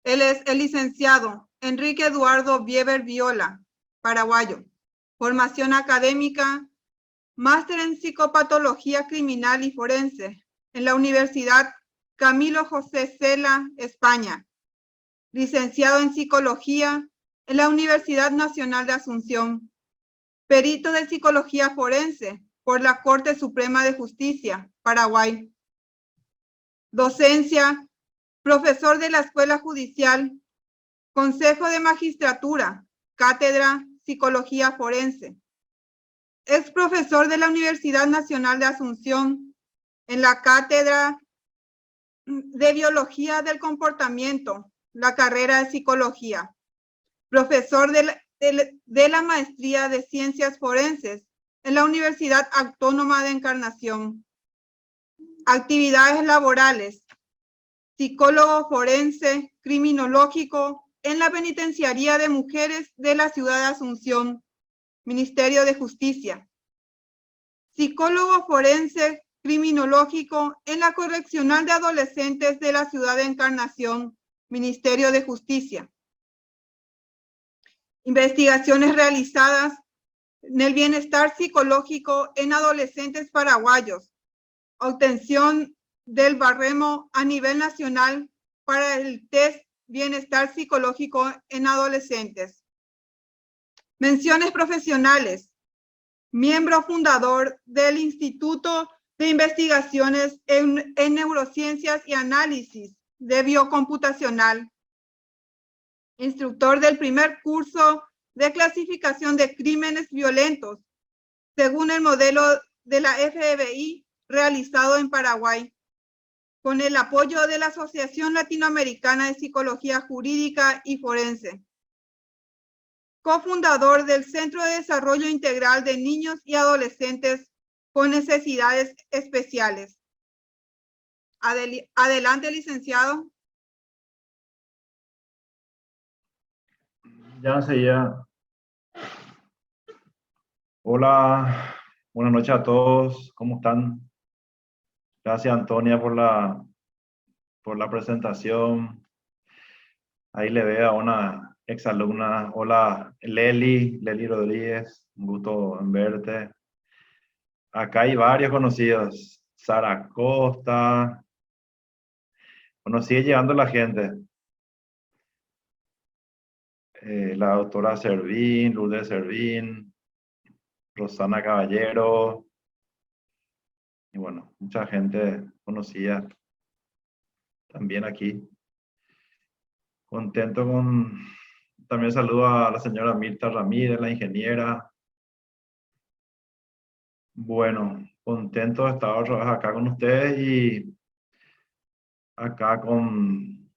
Él es el licenciado Enrique Eduardo Bieber Viola, paraguayo. Formación académica, máster en psicopatología criminal y forense en la Universidad Camilo José Cela, España. Licenciado en psicología en la Universidad Nacional de Asunción. Perito de psicología forense por la Corte Suprema de Justicia, Paraguay. Docencia, profesor de la Escuela Judicial, Consejo de Magistratura, Cátedra Psicología Forense. Es profesor de la Universidad Nacional de Asunción en la Cátedra de Biología del Comportamiento, la carrera de Psicología. Profesor de la Maestría de Ciencias Forenses en la Universidad Autónoma de Encarnación. Actividades laborales. Psicólogo forense criminológico en la Penitenciaría de Mujeres de la Ciudad de Asunción, Ministerio de Justicia. Psicólogo forense criminológico en la Correccional de Adolescentes de la Ciudad de Encarnación, Ministerio de Justicia. Investigaciones realizadas en el bienestar psicológico en adolescentes paraguayos. Obtención del baremo a nivel nacional para el test bienestar psicológico en adolescentes. Menciones profesionales. Miembro fundador del Instituto de Investigaciones en Neurociencias y Análisis de Biocomputacional. Instructor del primer curso de clasificación de crímenes violentos, según el modelo de la FBI realizado en Paraguay, con el apoyo de la Asociación Latinoamericana de Psicología Jurídica y Forense. Cofundador del Centro de Desarrollo Integral de Niños y Adolescentes con Necesidades Especiales. Adelante, licenciado. Ya enseguida. Hola, buenas noches a todos. ¿Cómo están? Gracias, Antonia, por la presentación. Ahí le veo a una exalumna. Hola, Leli Rodríguez. Un gusto en verte. Acá hay varios conocidos. Sara Costa. Bueno, sigue llegando la gente. La doctora Servín, Lourdes Servín, Rosana Caballero, y bueno, mucha gente conocida también aquí. Contento con, también saludo a la señora Mirta Ramírez, la ingeniera. Bueno, contento de estar otra vez acá con ustedes y acá con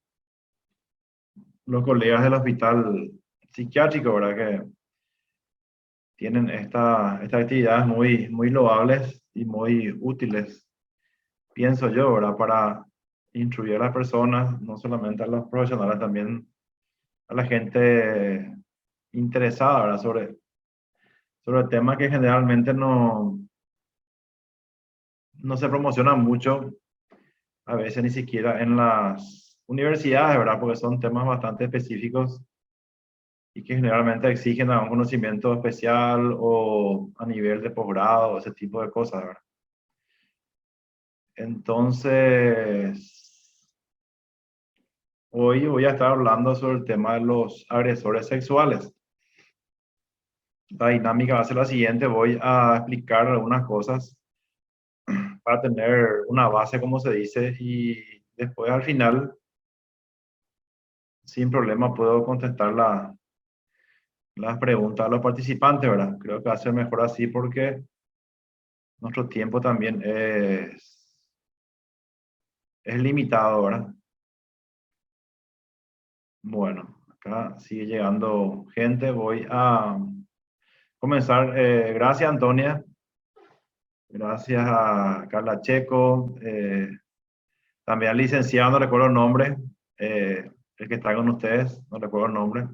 los colegas del hospital psiquiátrico, ¿verdad? Que tienen estas actividades muy loables y muy útiles, pienso yo, ¿verdad? Para instruir a las personas, no solamente a los profesionales, también a la gente interesada, ¿verdad? Sobre temas que generalmente no se promocionan mucho, a veces ni siquiera en las universidades, ¿verdad? Porque son temas bastante específicos y que generalmente exigen un conocimiento especial o a nivel de posgrado, ese tipo de cosas, ¿verdad? Entonces, hoy voy a estar hablando sobre el tema de los agresores sexuales. La dinámica va a ser la siguiente. Voy a explicar algunas cosas para tener una base, como se dice, y después al final, sin problema, puedo contestar las preguntas a los participantes, ¿verdad? Creo que va a ser mejor así porque nuestro tiempo también es limitado, ¿verdad? Bueno, acá sigue llegando gente. Voy a comenzar. Gracias, Antonia. Gracias a Carla Checo. También al licenciado, no recuerdo el nombre. El que está con ustedes, no recuerdo el nombre.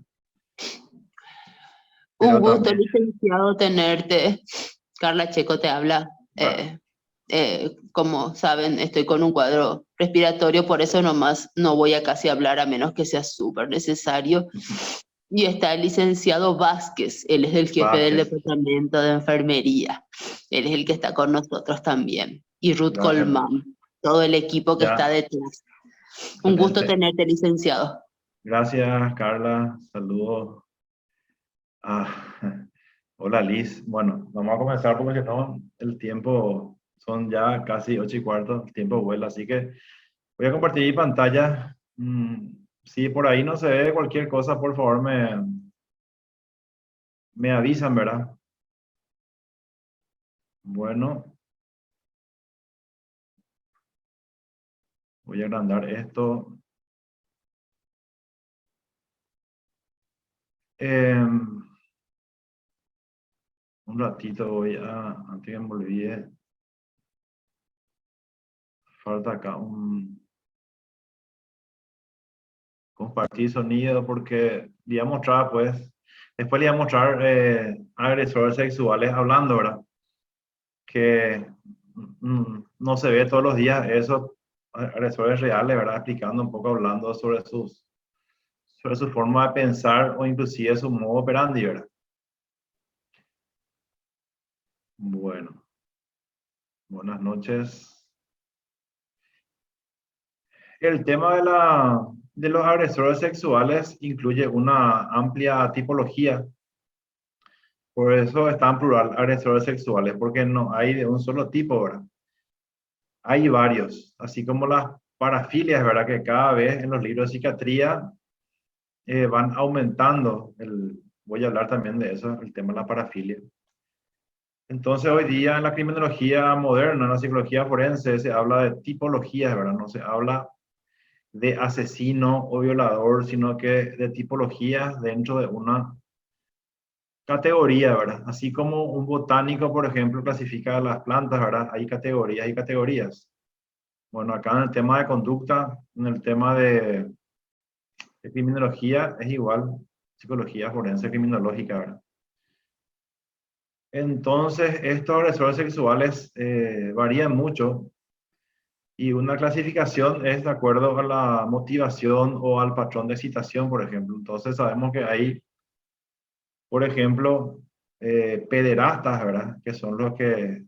Un gusto, licenciado, tenerte. Carla Checo te habla. Como saben, estoy con un cuadro respiratorio, por eso nomás no voy a casi hablar a menos que sea súper necesario. Y está el licenciado Vázquez, él es el jefe del Vázquez, departamento de enfermería, él es el que está con nosotros también. Y Ruth gracias, Ruth. Colman, todo el equipo que está Ya, detrás. Un gusto excelente. tenerte, licenciado. Gracias, Carla. Saludos. Ah, hola, Liz. Bueno, vamos a comenzar porque si no, el tiempo son ya casi 8:15, el tiempo vuela, así que voy a compartir mi pantalla. Si por ahí no se ve cualquier cosa, por favor me avisan, ¿verdad? Bueno, voy a agrandar esto. Em, un ratito voy a, antes que me olvide, falta acá un compartir sonido porque le iba a mostrar, pues, después le iba a mostrar agresores sexuales hablando, ¿verdad? Que no se ve todos los días esos agresores reales, ¿verdad? Explicando un poco, hablando sobre su forma de pensar o inclusive su modo operandi, ¿verdad? Bueno, buenas noches. El tema de los agresores sexuales incluye una amplia tipología. Por eso está en plural agresores sexuales, porque no hay de un solo tipo, ¿verdad? Hay varios, así como las parafilias, ¿verdad? Que cada vez en los libros de psiquiatría van aumentando. Voy a hablar también de eso, el tema de la parafilia. Entonces, hoy día en la criminología moderna, en la psicología forense, se habla de tipologías, ¿verdad? No se habla de asesino o violador, sino que de tipologías dentro de una categoría, ¿verdad? Así como un botánico, por ejemplo, clasifica las plantas, ¿verdad? Hay categorías y categorías. Bueno, acá en el tema de conducta, en el tema de criminología, es igual, psicología forense criminológica, ¿verdad? Entonces, estos agresores sexuales varían mucho y una clasificación es de acuerdo a la motivación o al patrón de excitación, por ejemplo. Entonces, sabemos que hay, por ejemplo, pederastas, ¿verdad? Que son los que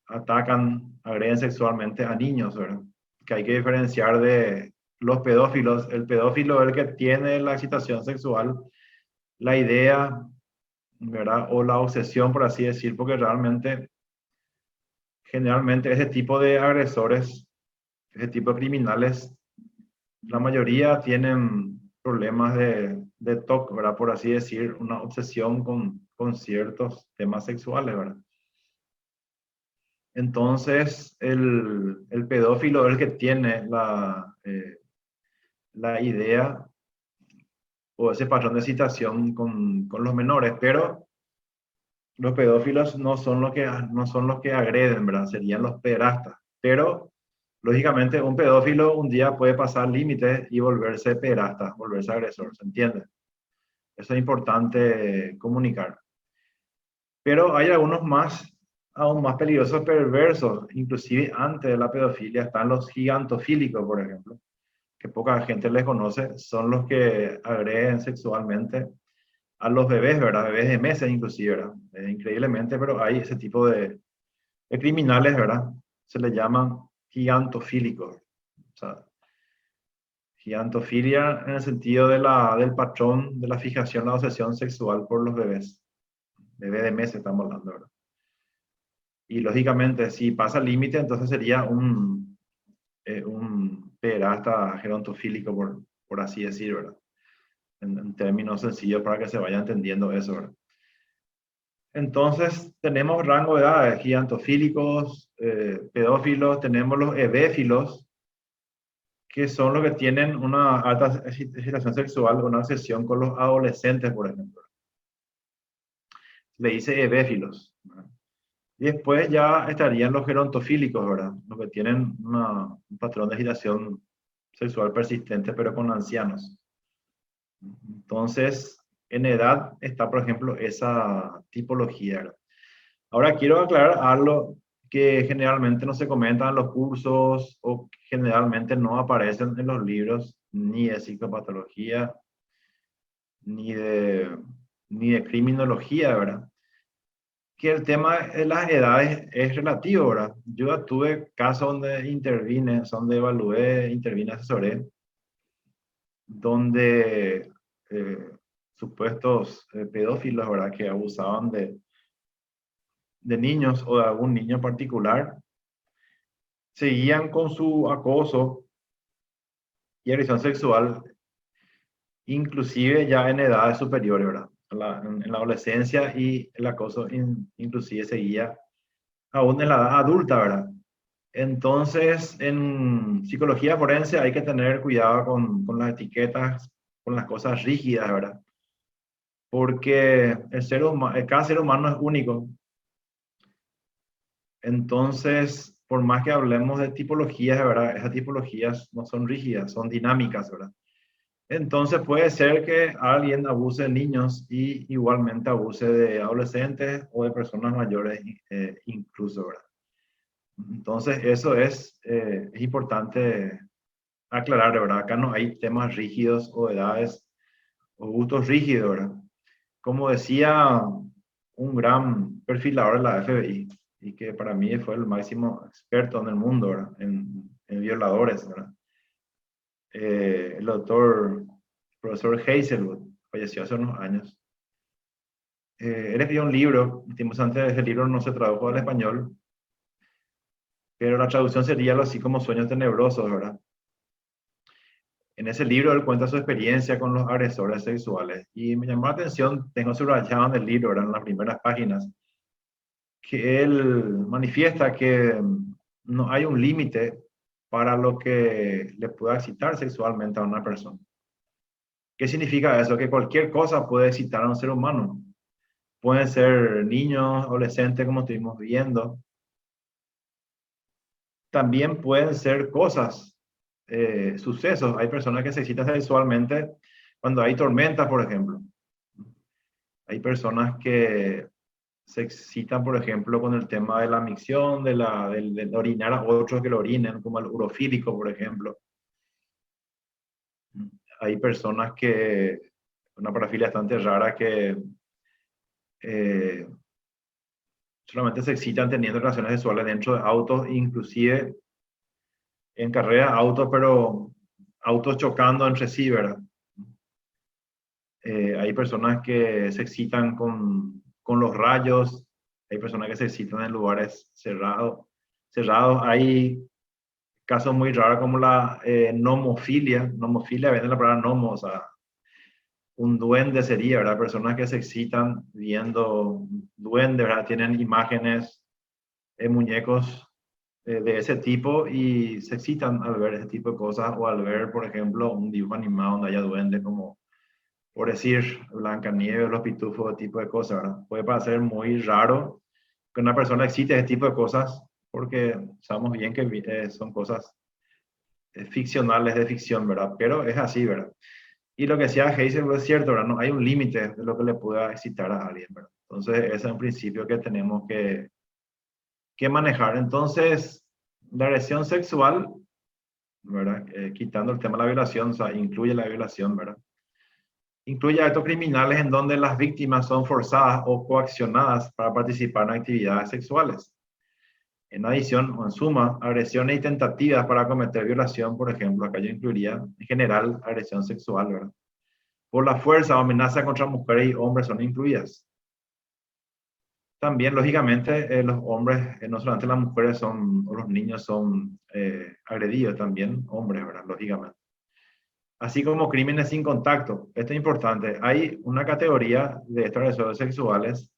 atacan, agreden sexualmente a niños, ¿verdad? Que hay que diferenciar de los pedófilos. El pedófilo es el que tiene la excitación sexual, la idea, ¿verdad? O la obsesión, por así decir, porque realmente, generalmente, ese tipo de agresores, ese tipo de criminales, la mayoría tienen problemas de TOC, ¿verdad? Por así decir, una obsesión con ciertos temas sexuales, ¿verdad? Entonces, el pedófilo es el que tiene la idea o ese patrón de excitación con los menores, pero los pedófilos no son los que agreden, ¿verdad? Serían los pederastas. Pero, lógicamente, un pedófilo un día puede pasar límites y volverse pederasta, volverse agresor, ¿se entiende? Eso es importante comunicar. Pero hay algunos aún más peligrosos, perversos, inclusive antes de la pedofilia, están los gigantofílicos, por ejemplo, que poca gente les conoce, son los que agreden sexualmente a los bebés, ¿verdad? Bebés de meses inclusive, ¿verdad? Increíblemente, pero hay ese tipo de criminales, ¿verdad? Se les llaman gigantofílicos. O sea, gigantofilia en el sentido del patrón de la fijación, la obsesión sexual por los bebés. Bebé de meses estamos hablando, ¿verdad? Y lógicamente, si pasa el límite, entonces sería un pederasta gerontofílico, por así decir, ¿verdad? En términos sencillos para que se vaya entendiendo eso, ¿verdad? Entonces, tenemos rango de edades, gigantofílicos, pedófilos, tenemos los hebéfilos, que son los que tienen una alta excitación sexual, una obsesión con los adolescentes, por ejemplo. Le dice hebéfilos, ¿verdad? Y después ya estarían los gerontofílicos, ¿verdad? Los que tienen un patrón de agitación sexual persistente, pero con ancianos. Entonces, en edad está, por ejemplo, esa tipología, ¿verdad? Ahora quiero aclarar algo que generalmente no se comentan en los cursos o que generalmente no aparecen en los libros ni de psicopatología ni de criminología, ¿verdad? Que el tema de las edades es relativo, ¿verdad? Yo tuve casos donde intervine, donde evalué, intervine, asesoré, donde supuestos pedófilos, ¿verdad? Que abusaban de niños o de algún niño en particular, seguían con su acoso y agresión sexual, inclusive ya en edades superiores, ¿verdad? En la adolescencia, y el acoso inclusive seguía aún en la edad adulta, ¿verdad? Entonces, en psicología forense hay que tener cuidado con las etiquetas, con las cosas rígidas, ¿verdad? Porque cada ser humano es único. Entonces, por más que hablemos de tipologías, ¿verdad? Esas tipologías no son rígidas, son dinámicas, ¿verdad? Entonces puede ser que alguien abuse de niños y igualmente abuse de adolescentes o de personas mayores, incluso, ¿verdad? Entonces eso es importante aclarar, ¿verdad? Acá no hay temas rígidos o edades o gustos rígidos, ¿verdad? Como decía un gran perfilador de la FBI, y que para mí fue el máximo experto en el mundo, ¿verdad? En violadores, ¿verdad? El doctor, profesor Hazelwood, falleció hace unos años. Él escribió un libro, tiempos antes ese libro no se tradujo al español, pero la traducción sería algo así como Sueños Tenebrosos, ¿verdad? En ese libro él cuenta su experiencia con los agresores sexuales, y me llamó la atención, tengo subrayado en el libro, ¿verdad? En las primeras páginas, que él manifiesta que no hay un límite para lo que le pueda excitar sexualmente a una persona. ¿Qué significa eso? Que cualquier cosa puede excitar a un ser humano. Pueden ser niños, adolescentes, como estuvimos viendo. También pueden ser cosas, sucesos. Hay personas que se excitan sexualmente cuando hay tormenta, por ejemplo. Hay personas que se excitan, por ejemplo, con el tema de la micción, de orinar a otros que lo orinen, como el urofílico, por ejemplo. Hay personas que, una parafilia bastante rara, que solamente se excitan teniendo relaciones sexuales dentro de autos, inclusive en carreras autos, pero autos chocando entre sí, ¿verdad? Hay personas que se excitan con los rayos, hay personas que se excitan en lugares cerrados. Hay casos muy raros como la nomofilia. Nomofilia viene de la palabra nomo, o sea, un duende sería, ¿verdad? Personas que se excitan viendo duendes, ¿verdad? Tienen imágenes, muñecos de ese tipo, y se excitan al ver ese tipo de cosas, o al ver, por ejemplo, un dibujo animado donde haya duendes, como por decir Blancanieves, los pitufos, ese tipo de cosas, ¿verdad? Puede parecer muy raro que una persona excite ese tipo de cosas, porque sabemos bien que son cosas ficcionales, de ficción, ¿verdad? Pero es así, ¿verdad? Y lo que decía Hazel es cierto, ¿verdad? No hay un límite de lo que le pueda excitar a alguien, ¿verdad? Entonces, ese es un principio que tenemos que manejar. Entonces, la agresión sexual, ¿verdad? Quitando el tema de la violación, o sea, incluye la violación, ¿verdad? Incluye actos criminales en donde las víctimas son forzadas o coaccionadas para participar en actividades sexuales. En adición, o en suma, agresiones y tentativas para cometer violación, por ejemplo, acá yo incluiría en general agresión sexual, ¿verdad? Por la fuerza o amenaza contra mujeres y hombres son incluidas. También, lógicamente, los hombres, no solamente las mujeres son, o los niños son agredidos, también hombres, ¿verdad? Lógicamente. Así como crímenes sin contacto. Esto es importante. Hay una categoría de estos agresores sexuales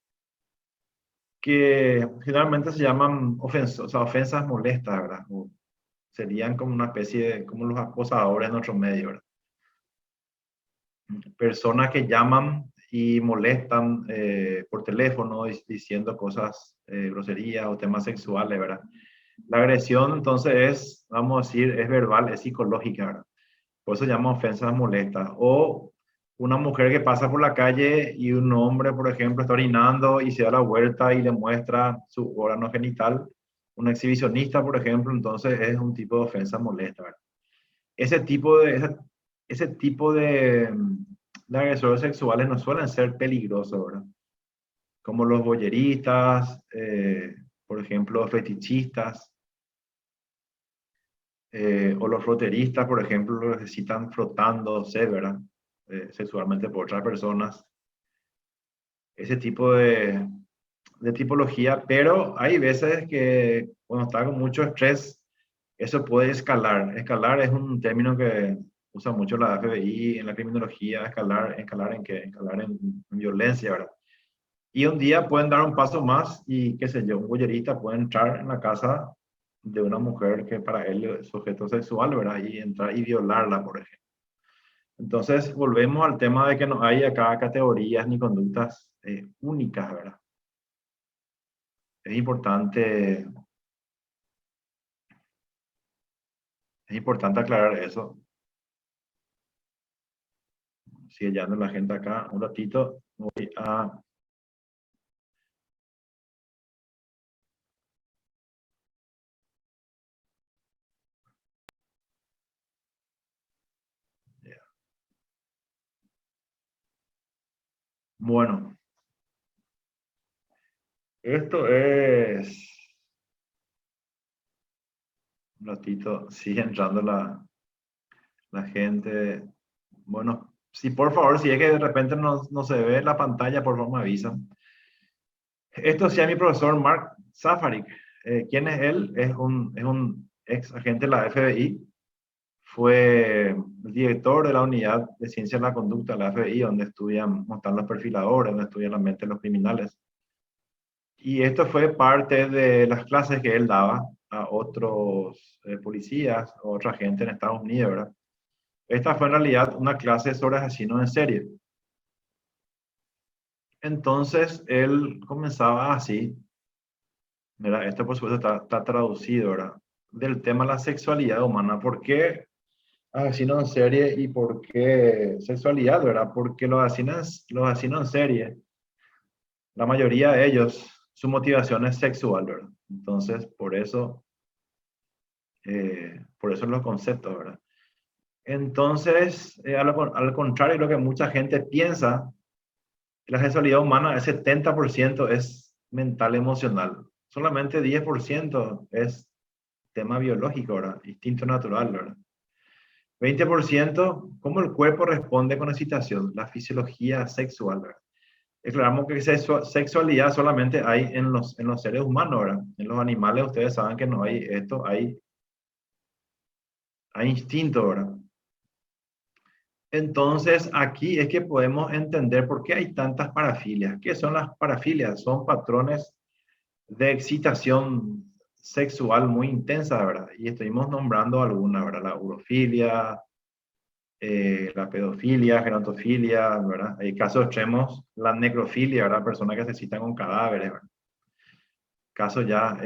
que generalmente se llaman ofensas molestas, ¿verdad? O serían como una especie de, como los acosadores en nuestro medio, ¿verdad? Personas que llaman y molestan por teléfono diciendo cosas, groserías o temas sexuales, ¿verdad? La agresión, entonces, es, vamos a decir, es verbal, es psicológica, ¿verdad? Por eso se llama ofensas molestas. O una mujer que pasa por la calle y un hombre, por ejemplo, está orinando y se da la vuelta y le muestra su órgano genital, un exhibicionista, por ejemplo, entonces es un tipo de ofensa molesta, ¿verdad? Ese tipo de agresores sexuales no suelen ser peligrosos, ¿verdad? Como los voyeristas, por ejemplo, fetichistas, o los froteristas, por ejemplo, los que se citan frotándose, ¿verdad? Sexualmente por otras personas. Ese tipo de tipología, pero hay veces que cuando está con mucho estrés, eso puede escalar. Escalar es un término que usa mucho la FBI en la criminología. ¿Escalar en qué? Escalar en violencia, ¿verdad? Y un día pueden dar un paso más y, qué sé yo, un voyerista puede entrar en la casa de una mujer que para él es sujeto sexual, ¿verdad? Y entrar y violarla, por ejemplo. Entonces, volvemos al tema de que no hay acá categorías ni conductas únicas, ¿verdad? Es importante aclarar eso. Sigue llegando la gente acá. Un ratito voy a... Bueno, esto es... Un ratito, sigue entrando la gente. Bueno, si por favor, si es que de repente no se ve la pantalla, por favor me avisan. Esto sí es mi profesor Mark Safarik. ¿Quién es él? Es un ex agente de la FBI. Fue el director de la unidad de ciencia de la conducta de la FBI, donde están los perfiladores, donde estudian la mente de los criminales. Y esto fue parte de las clases que él daba a otros policías o otra gente en Estados Unidos, ¿verdad? Esta fue en realidad una clase sobre asesinos en serie. Entonces él comenzaba así, ¿verdad? Esto por supuesto está traducido, ¿verdad? Del tema de la sexualidad humana. ¿Por qué asesinos en serie y por qué sexualidad, ¿verdad? Porque los asesinos en serie, la mayoría de ellos, su motivación es sexual, ¿verdad? Entonces, por eso los conceptos, ¿verdad? Entonces, al contrario, lo que mucha gente piensa, la sexualidad humana, el 70% es mental emocional. Solamente 10% es tema biológico, ¿verdad? Instinto natural, ¿verdad? 20%, cómo el cuerpo responde con excitación, la fisiología sexual, ¿verdad? Declaramos que sexualidad solamente hay en los seres humanos, ¿verdad? En los animales ustedes saben que no hay esto, hay instinto, ¿verdad? Entonces, aquí es que podemos entender por qué hay tantas parafilias. ¿Qué son las parafilias? Son patrones de excitación sexual muy intensa, ¿verdad? Y estuvimos nombrando algunas, ¿verdad? La urofilia, la pedofilia, gerontofilia, ¿verdad? Hay casos extremos, la necrofilia, ¿verdad? Personas que se excitan con cadáveres, ¿verdad? Casos ya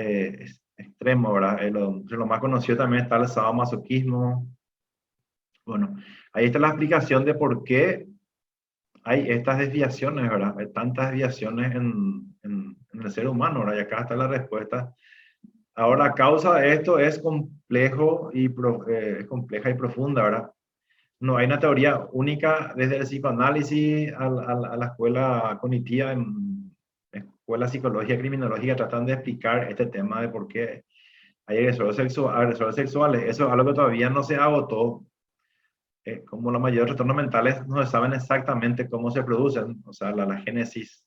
extremos, ¿verdad? Lo más conocido también está el sadomasoquismo. Bueno, ahí está la explicación de por qué hay estas desviaciones, ¿verdad? Hay tantas desviaciones en el ser humano, ¿verdad? Y acá está la respuesta. Ahora, la causa de esto es compleja y profunda, ¿verdad? No hay una teoría única desde el psicoanálisis a la escuela cognitiva, en escuela psicología criminológica, tratan de explicar este tema de por qué hay agresores sexuales. Eso es algo que todavía no se agotó. Como la mayoría de los trastornos mentales no se saben exactamente cómo se producen, o sea, la génesis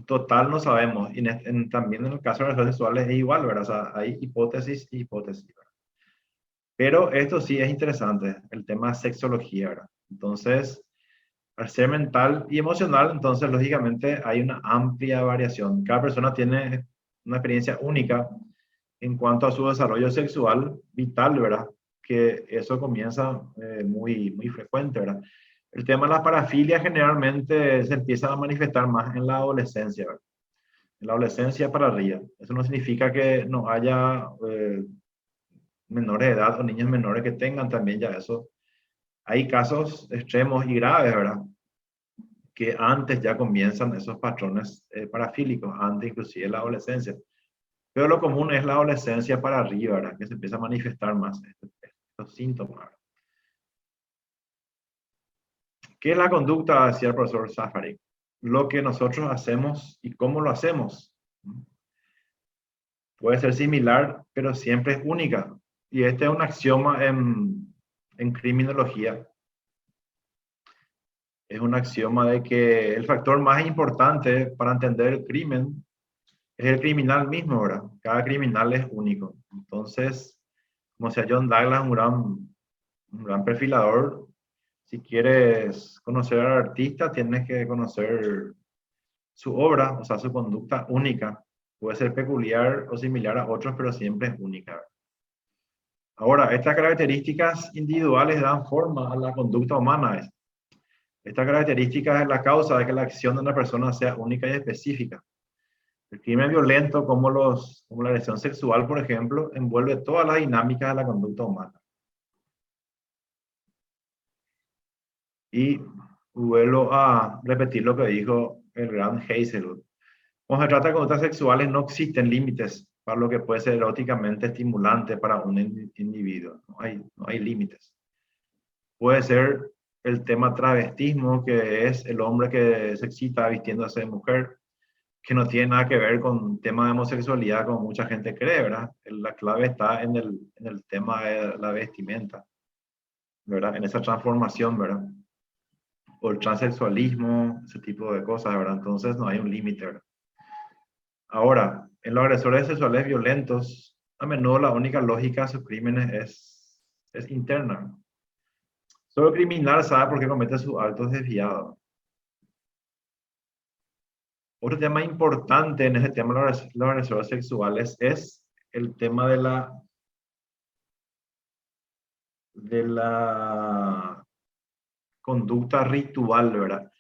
total no sabemos. Y también en el caso de las agresores sexuales es igual, ¿verdad? O sea, hay hipótesis y hipótesis, ¿verdad? Pero esto sí es interesante, el tema de sexología, ¿verdad? Entonces, al ser mental y emocional, entonces lógicamente hay una amplia variación. Cada persona tiene una experiencia única en cuanto a su desarrollo sexual vital, ¿verdad? Que eso comienza muy, muy frecuente, ¿verdad? El tema de las parafilias generalmente se empieza a manifestar más en la adolescencia, ¿verdad? En la adolescencia para arriba. Eso no significa que no haya menores de edad o niños menores que tengan también ya eso. Hay casos extremos y graves, ¿verdad? Que antes ya comienzan esos patrones parafílicos, antes inclusive de la adolescencia. Pero lo común es la adolescencia para arriba, ¿verdad? Que se empieza a manifestar más estos síntomas, ¿verdad? ¿Qué es la conducta? Decía el profesor Zafari. Lo que nosotros hacemos y cómo lo hacemos. Puede ser similar, pero siempre es única. Y este es un axioma en criminología. Es un axioma de que el factor más importante para entender el crimen es el criminal mismo, ¿verdad? Cada criminal es único. Entonces, como sea John Douglas, un gran perfilador, si quieres conocer al artista, tienes que conocer su obra, o sea, su conducta única. Puede ser peculiar o similar a otros, pero siempre es única. Ahora, estas características individuales dan forma a la conducta humana. Esta característica es la causa de que la acción de una persona sea única y específica. El crimen violento, como la agresión sexual, por ejemplo, envuelve todas las dinámicas de la conducta humana. Y vuelvo a repetir lo que dijo el gran Hazelwood. Cuando se trata de conductas sexuales, no existen límites para lo que puede ser eróticamente estimulante para un individuo. No hay límites. Puede ser el tema travestismo, que es el hombre que se excita vistiéndose de mujer, que no tiene nada que ver con tema de homosexualidad, como mucha gente cree, ¿verdad? La clave está en el tema de la vestimenta, ¿verdad? En esa transformación, ¿verdad? O el transexualismo, ese tipo de cosas, ¿verdad? Entonces no hay un límite, ¿verdad? Ahora, en los agresores sexuales violentos, a menudo la única lógica de sus crímenes es interna. Solo el criminal sabe por qué comete sus actos desviados. Otro tema importante en ese tema de los agresores sexuales es el tema de la conducta ritual, ¿verdad?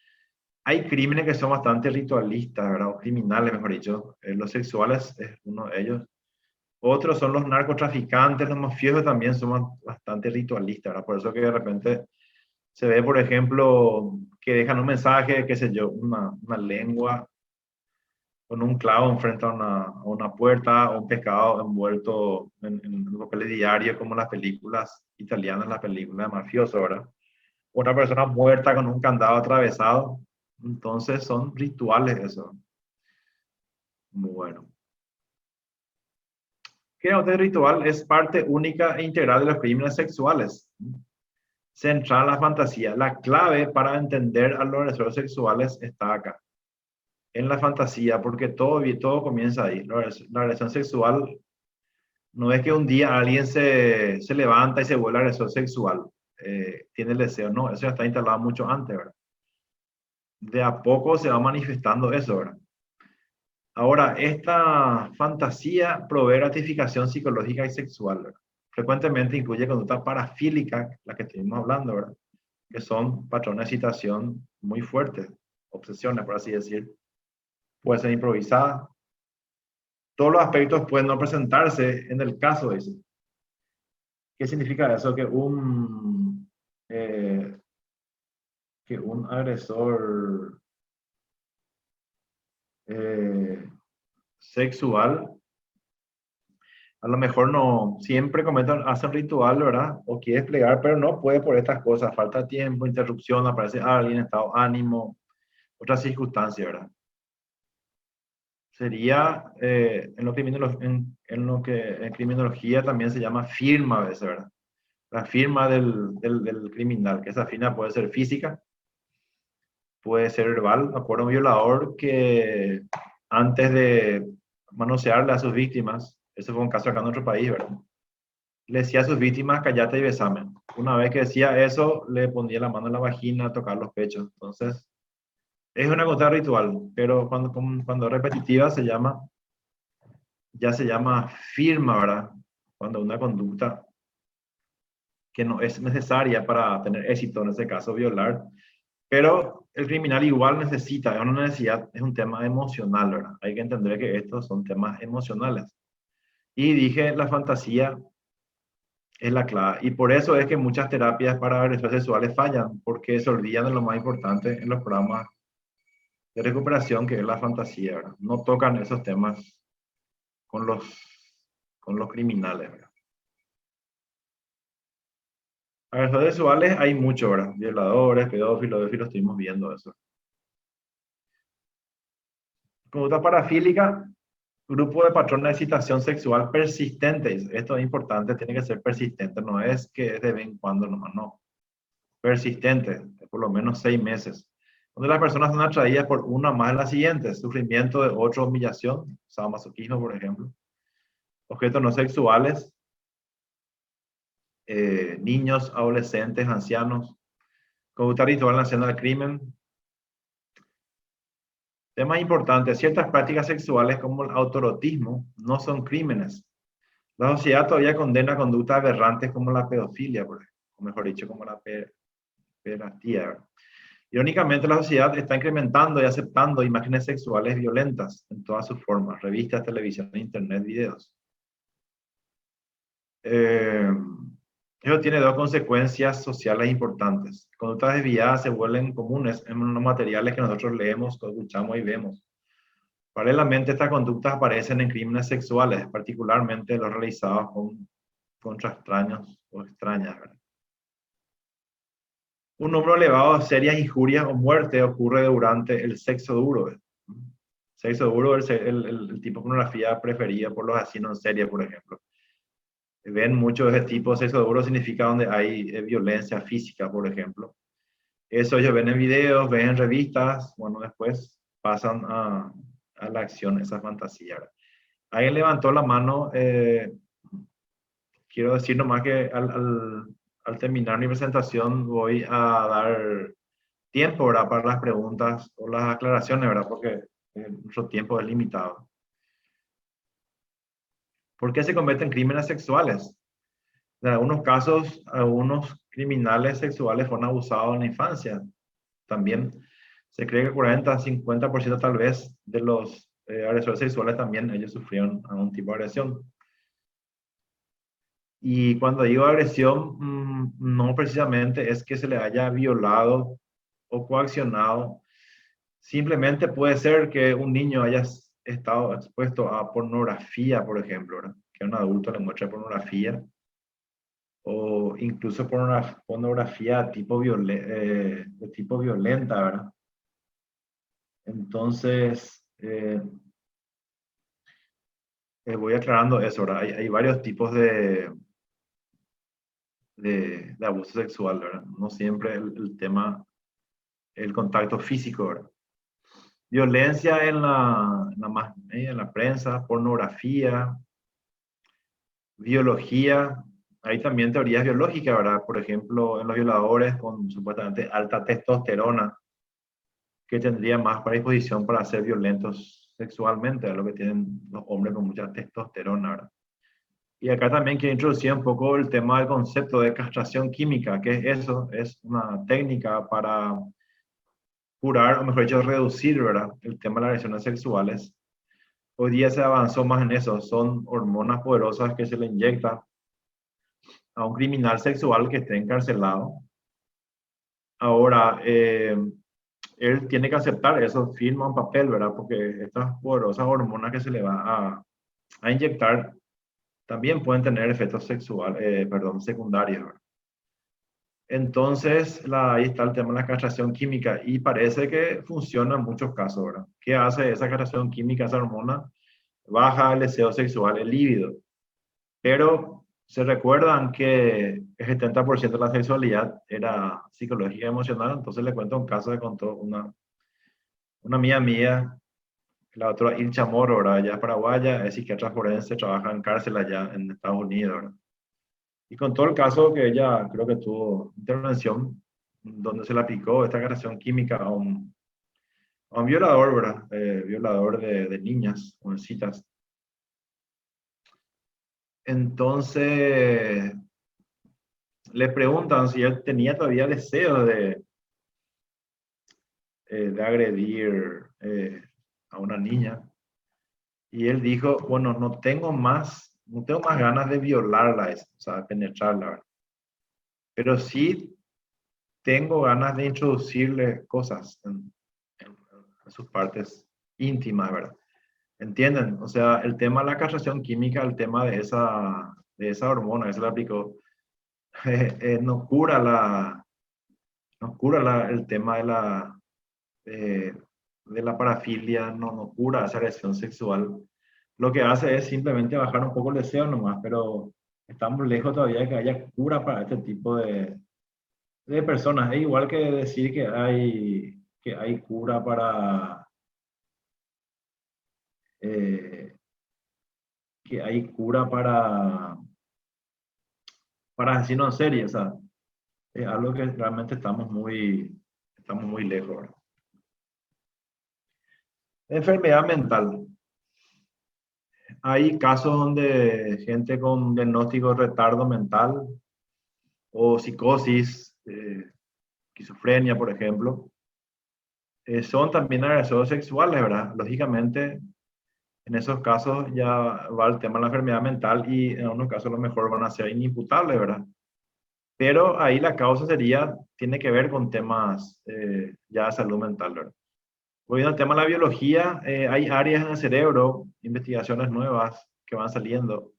Hay crímenes que son bastante ritualistas, ¿verdad? O criminales, mejor dicho. Los sexuales es uno de ellos. Otros son los narcotraficantes, los mafiosos también son bastante ritualistas, ¿verdad? Por eso que de repente se ve, por ejemplo, que dejan un mensaje, qué sé yo, una lengua con un clavo enfrente a una puerta, o un pescado envuelto en papeles diarios, como las películas italianas, las películas de mafiosos, ¿verdad? Una persona muerta con un candado atravesado. Entonces son rituales eso. Bueno. ¿Qué es un ritual? Es parte única e integral de los crímenes sexuales. Central en la fantasía. La clave para entender a los agresores sexuales está acá, en la fantasía, porque todo comienza ahí. La agresión sexual no es que un día alguien se levanta y se vuelve agresor sexual, tiene el deseo, no, eso ya está instalado mucho antes, ¿verdad? De a poco se va manifestando eso, ¿verdad? Ahora, esta fantasía provee gratificación psicológica y sexual, ¿verdad? Frecuentemente incluye conducta parafílica, la que estuvimos hablando, ¿verdad? Que son patrones de excitación muy fuertes, obsesiones, por así decir. Puede ser improvisada. Todos los aspectos pueden no presentarse en el caso, dice. ¿Qué significa eso? Que un agresor sexual a lo mejor no siempre hace un ritual, ¿verdad? O quiere desplegar, pero no puede por estas cosas, falta tiempo, interrupción, aparece alguien, estado de ánimo, otras circunstancias, ¿verdad? Sería en lo que en criminología también se llama firma a veces, ¿verdad? La firma del criminal, que esa firma puede ser física, puede ser verbal. Me acuerdo un violador que antes de manosearle a sus víctimas, eso fue un caso acá en nuestro país, ¿verdad? Le decía a sus víctimas, cállate y besame. Una vez que decía eso, le ponía la mano en la vagina a tocar los pechos. Entonces, es una conducta ritual, pero cuando es repetitiva ya se llama firma, ¿verdad? Cuando una conducta que no es necesaria para tener éxito, en ese caso violar, pero el criminal igual necesita, es una necesidad, es un tema emocional, ¿verdad? Hay que entender que estos son temas emocionales. Y dije, la fantasía es la clave. Y por eso es que muchas terapias para agresores sexuales fallan, porque se olvidan de lo más importante en los programas de recuperación, que es la fantasía, ¿verdad? No tocan esos temas con los criminales, ¿verdad? Agresores sexuales hay mucho, ¿verdad? Violadores, pedófilos, estuvimos viendo eso. Conducta parafílica, grupo de patrones de excitación sexual persistentes. Esto es importante, tiene que ser persistente, no es que es de vez en cuando nomás, no. Persistente, por lo menos 6 meses. Donde las personas son atraídas por una más de las siguientes: sufrimiento de otro, humillación, sadomasoquismo, por ejemplo. Objetos no sexuales, niños, adolescentes, ancianos. Conducta ritual en la escena del crimen. Temas importantes: ciertas prácticas sexuales como el autoerotismo no son crímenes. La sociedad todavía condena conductas aberrantes como la pedofilia, o mejor dicho, como la pederastía. Irónicamente, la sociedad está incrementando y aceptando imágenes sexuales violentas en todas sus formas: revistas, televisión, internet, videos. Eso tiene dos consecuencias sociales importantes. Conductas desviadas se vuelven comunes en los materiales que nosotros leemos, escuchamos y vemos. Paralelamente, estas conductas aparecen en crímenes sexuales, particularmente los realizados contra extraños o extrañas, ¿verdad? Un número elevado de serias injurias o muerte ocurre durante el sexo duro. Sexo duro es el tipo de pornografía preferida por los asesinos en serie, por ejemplo. Ven mucho de ese tipo. Sexo duro significa donde hay violencia física, por ejemplo. Eso ellos ven en videos, ven en revistas, bueno, después pasan a la acción, esa fantasía, ¿verdad? Alguien levantó la mano. Quiero decir nomás que al terminar mi presentación voy a dar tiempo, ¿verdad?, para las preguntas o las aclaraciones, ¿verdad?, porque nuestro tiempo es limitado. ¿Por qué se cometen crímenes sexuales? En algunos casos, algunos criminales sexuales fueron abusados en la infancia. También se cree que 40-50% tal vez de los agresores sexuales también ellos sufrieron algún tipo de agresión. Y cuando digo agresión, no precisamente es que se le haya violado o coaccionado. Simplemente puede ser que un niño haya estado expuesto a pornografía, por ejemplo, ¿verdad?, que un adulto le muestre pornografía, o incluso pornografía de tipo violenta, ¿verdad? Entonces, voy aclarando eso, ¿verdad? Hay varios tipos de abuso sexual, ¿verdad? No siempre el contacto físico, ¿verdad? Violencia en la prensa, pornografía, biología. Hay también teorías biológicas, ¿verdad? Por ejemplo, en los violadores con supuestamente alta testosterona, que tendrían más predisposición para ser violentos sexualmente, ¿verdad?, lo que tienen los hombres con mucha testosterona, ¿verdad? Y acá también quiero introducir un poco el tema del concepto de castración química. ¿Qué es eso? Es una técnica para curar, o mejor dicho, reducir, ¿verdad?, el tema de las agresiones sexuales. Hoy día se avanzó más en eso. Son hormonas poderosas que se le inyectan a un criminal sexual que esté encarcelado. Ahora, él tiene que aceptar eso, firma un papel, ¿verdad?, porque estas poderosas hormonas que se le va a inyectar también pueden tener efectos secundarios, ¿verdad? Entonces, ahí está el tema de la castración química y parece que funciona en muchos casos, ¿verdad? ¿Qué hace esa castración química, esa hormona? Baja el deseo sexual, el líbido. Pero se recuerdan que el 70% de la sexualidad era psicológica y emocional. Entonces le cuento un caso que contó una amiga mía, la otra Ilcha Moro, ¿verdad? Ella es paraguaya, es psiquiatra forense, trabaja en cárcel allá en Estados Unidos, ¿verdad? Y contó el caso que ella creo que tuvo intervención donde se le aplicó esta castración química a un violador, ¿verdad? Violador de niñas, jovencitas. Entonces, le preguntan si él tenía todavía deseo de agredir a una niña. Y él dijo, bueno, no tengo más ganas de violarla, o sea, de penetrarla, ¿verdad? Pero sí tengo ganas de introducirle cosas en sus partes íntimas, ¿verdad? ¿Entienden? O sea, el tema de la castración química, el tema de esa hormona que se le aplicó, no cura el tema de la parafilia, no cura esa agresión sexual. Lo que hace es simplemente bajar un poco el deseo nomás, pero estamos lejos todavía de que haya cura para este tipo de personas. Es igual que decir que hay cura que hay cura para asesino en serie. O sea, es algo que realmente estamos muy lejos, ¿verdad? Enfermedad mental. Hay casos donde gente con diagnóstico de retardo mental o psicosis, esquizofrenia, por ejemplo, son también agresores sexuales, ¿verdad? Lógicamente, en esos casos ya va el tema de la enfermedad mental y en algunos casos a lo mejor van a ser inimputables, ¿verdad? Pero ahí la causa tiene que ver con temas ya de salud mental, ¿verdad? Volviendo al tema de la biología, hay áreas en el cerebro, investigaciones nuevas que van saliendo,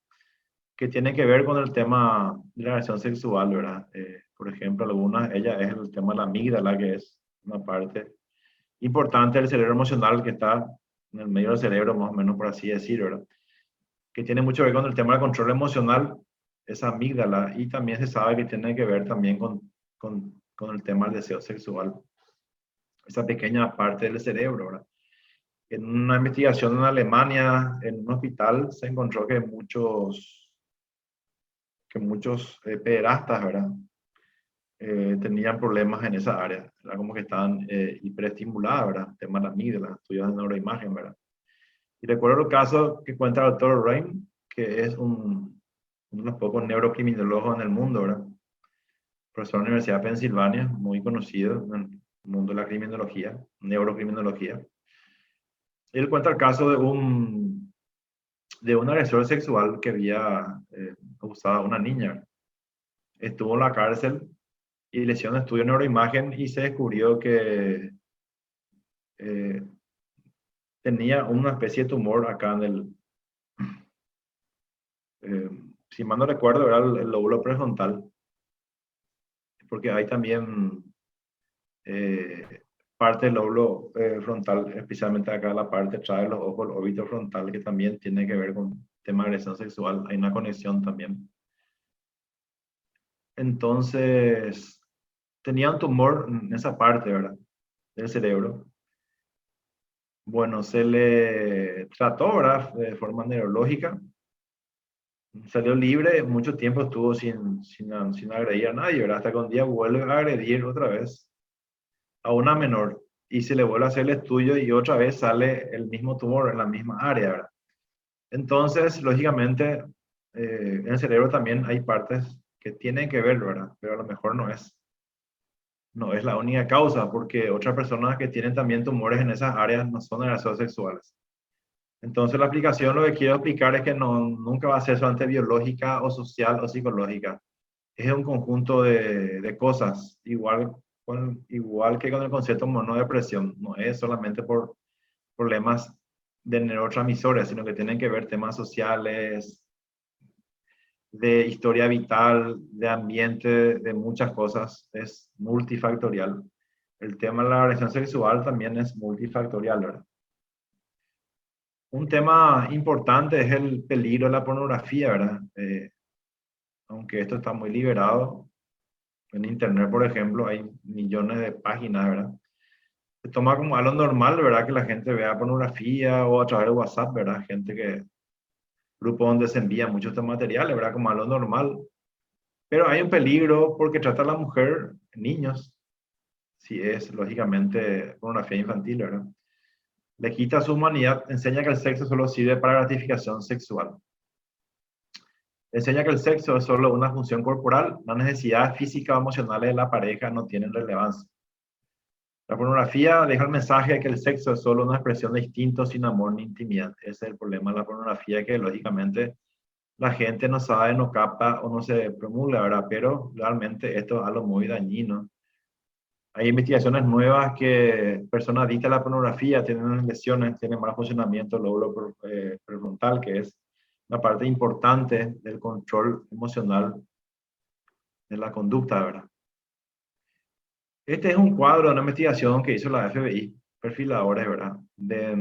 que tienen que ver con el tema de la relación sexual, ¿verdad? Por ejemplo, algunas, ella es el tema de la amígdala, que es una parte importante del cerebro emocional que está en el medio del cerebro, más o menos por así decir, ¿verdad? Que tiene mucho que ver con el tema del control emocional, esa amígdala, y también se sabe que tiene que ver también con el tema del deseo sexual, esa pequeña parte del cerebro, ¿verdad? En una investigación en Alemania, en un hospital, se encontró que muchos pederastas, ¿verdad? Tenían problemas en esa área. Era como que estaban hiperestimuladas, ¿verdad? El tema de la amígdala, estudios de neuroimagen, ¿verdad? Y recuerdo el caso que cuenta el doctor Reim, que es uno de los pocos neurocriminólogos en el mundo, ¿verdad? Profesor de la Universidad de Pensilvania, muy conocido en el mundo de la criminología, neurocriminología. Él cuenta el caso de un agresor sexual que había abusado a una niña. Estuvo en la cárcel y le hicieron estudio de neuroimagen y se descubrió que tenía una especie de tumor acá si mal no recuerdo, era el lóbulo prefrontal, porque hay también parte del lóbulo frontal, especialmente acá la parte atrás de los ojos, el órbito frontal, que también tiene que ver con tema de agresión sexual. Hay una conexión también. Entonces, tenía un tumor en esa parte, ¿verdad? Del cerebro. Bueno, se le trató, ¿verdad? De forma neurológica. Salió libre, mucho tiempo estuvo sin agredir a nadie, ¿verdad? Hasta que un día vuelve a agredir otra vez a una menor y se le vuelve a hacer el estudio y otra vez sale el mismo tumor en la misma área, ¿verdad? Entonces, lógicamente, en el cerebro también hay partes que tienen que ver, ¿verdad? Pero a lo mejor no es la única causa, porque otras personas que tienen también tumores en esas áreas no son agresores sexuales. Entonces, la aplicación, lo que quiero explicar es que nunca va a ser solamente biológica o social o psicológica. Es un conjunto de cosas, igual que con el concepto de monodepresión. No es solamente por problemas de neurotransmisores, sino que tienen que ver temas sociales, de historia vital, de ambiente, de muchas cosas. Es multifactorial. El tema de la agresión sexual también es multifactorial, ¿verdad? Un tema importante es el peligro de la pornografía, ¿verdad? Aunque esto está muy liberado, en Internet, por ejemplo, hay millones de páginas, ¿verdad? Se toma como algo normal, ¿verdad? Que la gente vea pornografía o a través de WhatsApp, ¿verdad? Grupos donde se envían muchos de materiales, ¿verdad? Como algo normal. Pero hay un peligro porque trata a la mujer, niños, si es lógicamente pornografía infantil, ¿verdad? Le quita su humanidad, enseña que el sexo solo sirve para gratificación sexual. Enseña que el sexo es solo una función corporal, las necesidades físicas o emocionales de la pareja no tienen relevancia. La pornografía deja el mensaje de que el sexo es solo una expresión de instinto sin amor ni intimidad. Ese es el problema de la pornografía, que lógicamente la gente no sabe, no capta o no se promulga, ¿verdad? Pero realmente esto es algo muy dañino. Hay investigaciones nuevas que personas adictas a la pornografía tienen lesiones, tienen mal funcionamiento del lóbulo prefrontal, que es una parte importante del control emocional de la conducta, ¿verdad? Este es un cuadro de una investigación que hizo la FBI, perfiladores, ¿verdad? De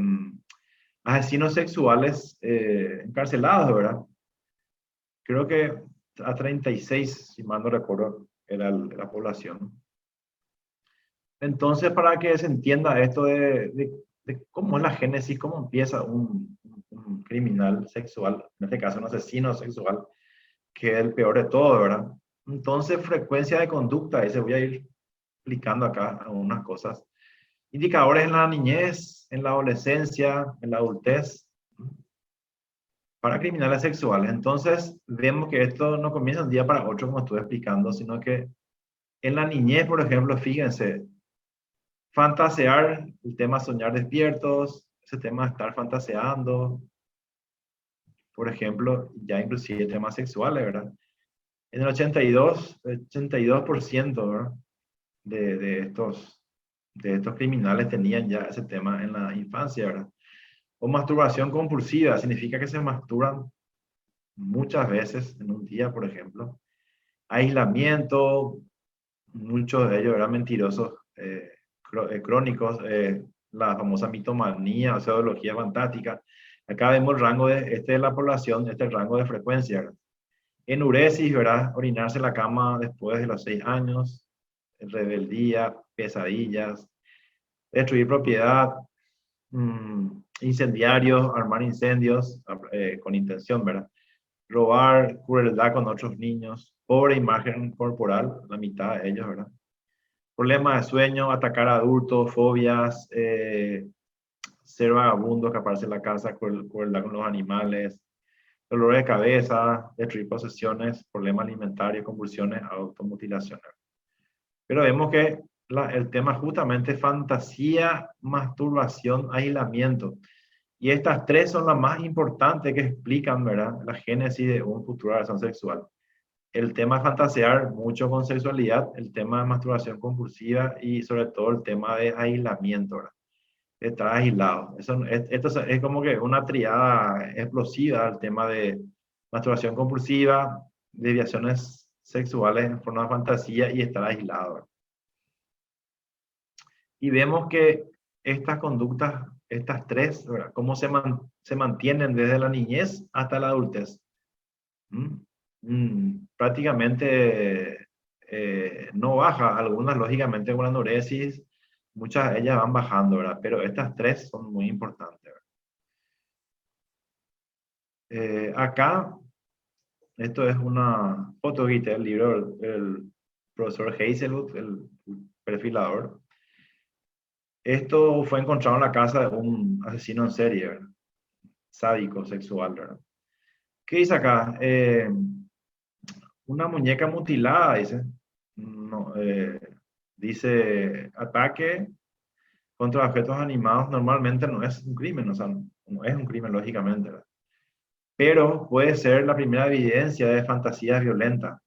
asesinos sexuales encarcelados, ¿verdad? Creo que a 36, si mal no recuerdo, era la población. Entonces, para que se entienda esto de cómo es la génesis, cómo empieza un criminal sexual, en este caso un asesino sexual, que es el peor de todo, ¿verdad? Entonces, frecuencia de conducta, y se voy a ir explicando acá algunas cosas. Indicadores en la niñez, en la adolescencia, en la adultez, para criminales sexuales. Entonces, vemos que esto no comienza de un día para otro, como estuve explicando, sino que en la niñez, por ejemplo, fíjense, fantasear, el tema soñar despiertos, ese tema de estar fantaseando, por ejemplo, ya inclusive temas sexuales, ¿verdad? En el 82%, ¿verdad? De estos criminales tenían ya ese tema en la infancia, ¿verdad? O masturbación compulsiva, significa que se masturban muchas veces en un día, por ejemplo. Aislamiento, muchos de ellos eran mentirosos crónicos, la famosa mitomanía o pseudología fantástica. Acá vemos el rango de la población, el rango de frecuencia, ¿verdad? Enuresis, ¿verdad? Orinarse en la cama después de los 6 años, rebeldía, pesadillas, destruir propiedad, incendiarios, armar incendios con intención, ¿verdad? Robar, crueldad con otros niños, pobre imagen corporal, la mitad de ellos, ¿verdad? Problemas de sueño, atacar a adultos, fobias, ser vagabundo, escaparse de la casa, crueldad con los animales, dolor de cabeza, destruir posesiones, problemas alimentarios, convulsiones, automutilaciones. Pero vemos que el tema justamente fantasía, masturbación, aislamiento. Y estas tres son las más importantes que explican, ¿verdad?, la génesis de un futuro relación sexual. El tema de fantasear mucho con sexualidad, el tema de masturbación compulsiva y sobre todo el tema de aislamiento, ¿verdad? Estar aislado. Esto es como que una triada explosiva, el tema de masturbación compulsiva, desviaciones sexuales en forma de fantasía y estar aislado, ¿verdad? Y vemos que estas conductas, estas tres, ¿verdad?, cómo se mantienen desde la niñez hasta la adultez. Prácticamente no baja, algunas lógicamente con la anuresis, muchas de ellas van bajando, ¿verdad? Pero estas tres son muy importantes, ¿verdad? Acá, esto es una foto que el libro del profesor Hazelwood, el perfilador. Esto fue encontrado en la casa de un asesino en serie, ¿verdad?, sádico, sexual, ¿verdad? ¿Qué dice acá? Una muñeca mutilada, dice. No, dice, ataque contra objetos animados normalmente no es un crimen, o sea, no es un crimen lógicamente, ¿verdad? Pero puede ser la primera evidencia de fantasías violentas.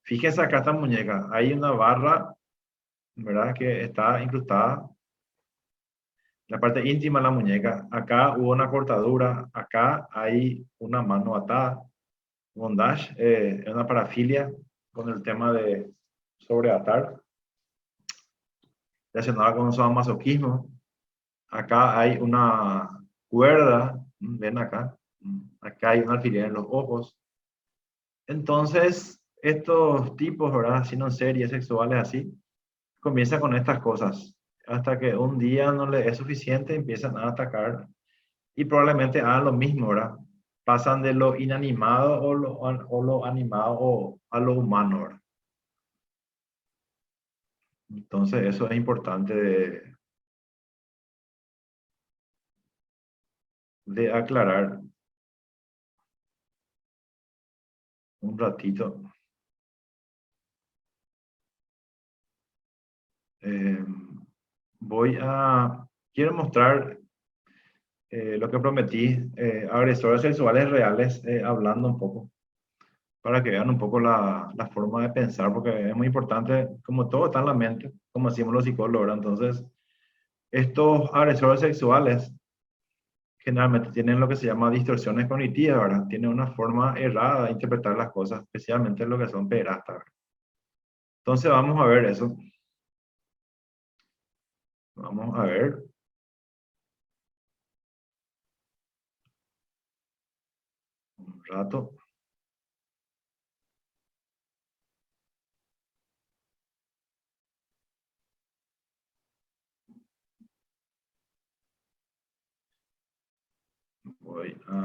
Fíjense acá esta muñeca, hay una barra, ¿verdad?, que está incrustada en la parte íntima de la muñeca. Acá hubo una cortadura, acá hay una mano atada, bondage, es una parafilia con el tema de sobreatar, relacionada con su masoquismo. Acá hay una cuerda, ven acá, acá hay un alfiler en los ojos. Entonces, estos tipos, ¿verdad?, así no series sexuales así, comienzan con estas cosas, hasta que un día no les es suficiente, empiezan a atacar y probablemente hagan lo mismo, ¿verdad? Pasan de lo inanimado o lo animado a lo humano, ¿verdad? Entonces, eso es importante de aclarar un ratito. Quiero mostrar lo que prometí, agresores sexuales reales, hablando un poco, para que vean un poco la forma de pensar, porque es muy importante, como todo está en la mente, como decimos los psicólogos, ¿verdad? Entonces, estos agresores sexuales generalmente tienen lo que se llama distorsiones cognitivas, ¿verdad? Tienen una forma errada de interpretar las cosas, especialmente lo que son pederastas, ¿verdad? Entonces vamos a ver eso. Vamos a ver. Un rato. Voy a...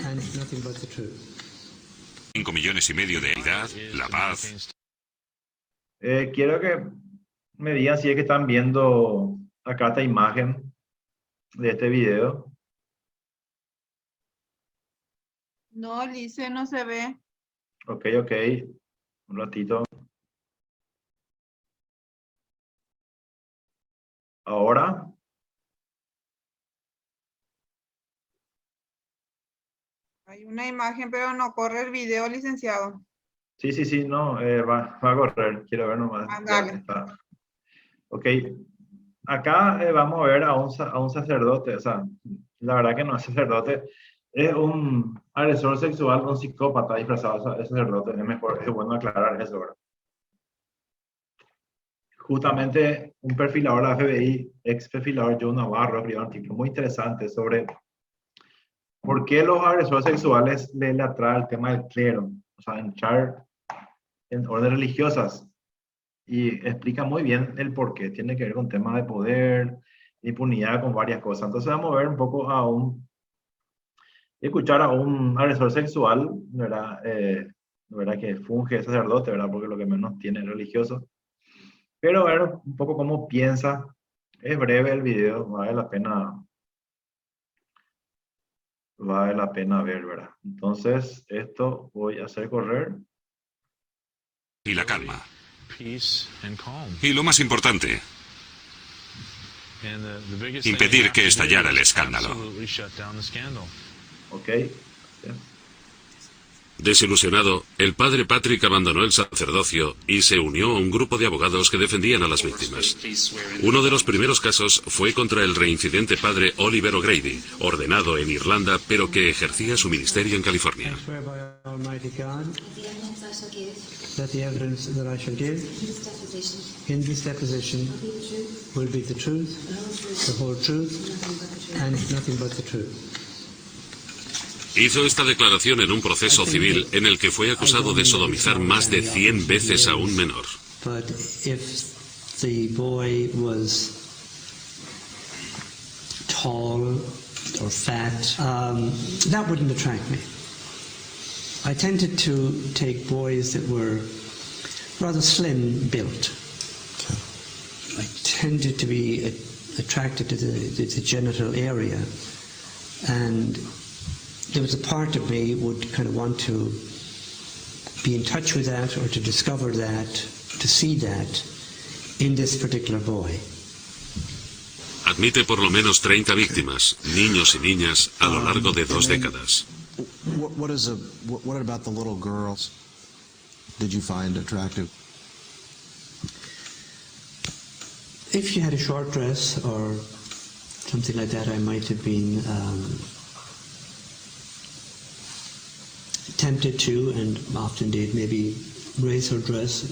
And nothing but the truth. 5,5 millones de edad, la paz. Quiero que me digan si es que están viendo acá esta imagen de este video. No, Lice, no se ve. Ok, ok. Un ratito. Ahora. Hay una imagen, pero no corre el video, licenciado. Sí, sí, sí, no, va a correr. Quiero ver nomás. Ya Dale. está. Ok. Acá vamos a ver a un sacerdote. O sea, la verdad que no es sacerdote. Es un agresor sexual, un psicópata disfrazado de sacerdote. Es mejor, es bueno aclarar eso, ¿verdad? Justamente un perfilador de la FBI, ex perfilador Joe Navarro, escribió un artículo muy interesante sobre por qué los agresores sexuales le atrae el tema del clero, o sea, entrar en órdenes religiosas, y explica muy bien el por qué. Tiene que ver con temas de poder, impunidad, con varias cosas. Entonces vamos a ver un poco escuchar a un agresor sexual, ¿verdad? ¿Verdad? Que funge de sacerdote, ¿verdad? Porque lo que menos tiene es religioso. Pero ver un poco cómo piensa. Es breve el video, vale la pena ver, ¿verdad? Entonces, esto voy a hacer correr. Y la calma. Peace and calm. Y lo más importante, And the biggest impedir thing que you have to estallara do el is escándalo. absolutely shut down the scandal. Ok. Desilusionado, el padre Patrick abandonó el sacerdocio y se unió a un grupo de abogados que defendían a las víctimas. Uno de los primeros casos fue contra el reincidente padre Oliver O'Grady, ordenado en Irlanda, pero que ejercía su ministerio en California. I swear by Almighty God The evidence I shall give that the evidence that I shall give in this deposition in this deposition will be the truth, will be the truth, the whole truth, the whole truth, nothing but the truth. and nothing but the truth. Hizo esta declaración en un proceso civil en el que fue acusado de sodomizar más de 100 veces a un menor. But if the boy was tall or fat, that wouldn't attract me. I tended to take boys that were rather slim built. I tended to be attracted to the genital area, and there was a part of me would kind of want to be in touch with that, or to discover that, to see that in this particular boy. Admite por lo menos 30 víctimas, niños y niñas, a lo largo de 2 décadas. What about the little girls did you find attractive? If she had a short dress or something like that, I might have been tempted to, and often did, maybe raise her dress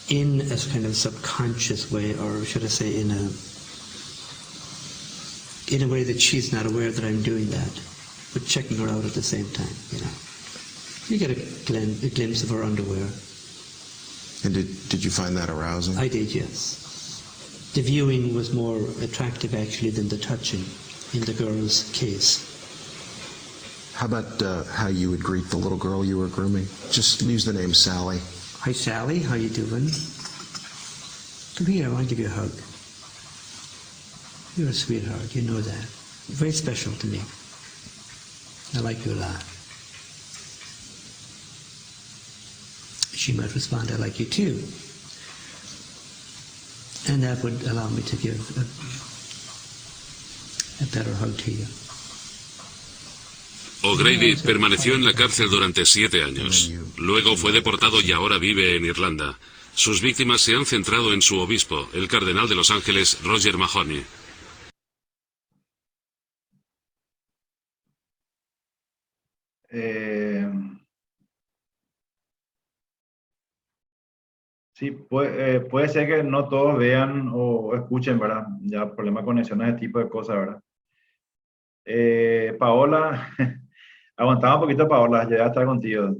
in a kind of subconscious way, or should I say in a way that she's not aware that I'm doing that, but checking her out at the same time, you know. You get a glimpse of her underwear. And did you find that arousing? I did, yes. The viewing was more attractive actually than the touching in the girl's case. How about how you would greet the little girl you were grooming? Just use the name Sally. Hi Sally, how you doing? Come here, I want to give you a hug. You're a sweetheart, you know that. Very special to me. I like you a lot. She might respond, I like you too. And that would allow me to give a better hug to you. O'Grady permaneció en la cárcel durante 7 años. Luego fue deportado y ahora vive en Irlanda. Sus víctimas se han centrado en su obispo, el cardenal de Los Ángeles, Roger Mahony. Sí, puede ser que no todos vean o escuchen, ¿verdad? Ya problema de conexiones, ese tipo de cosas, ¿verdad? Paola, aguantaba un poquito, Paola, ya está contigo.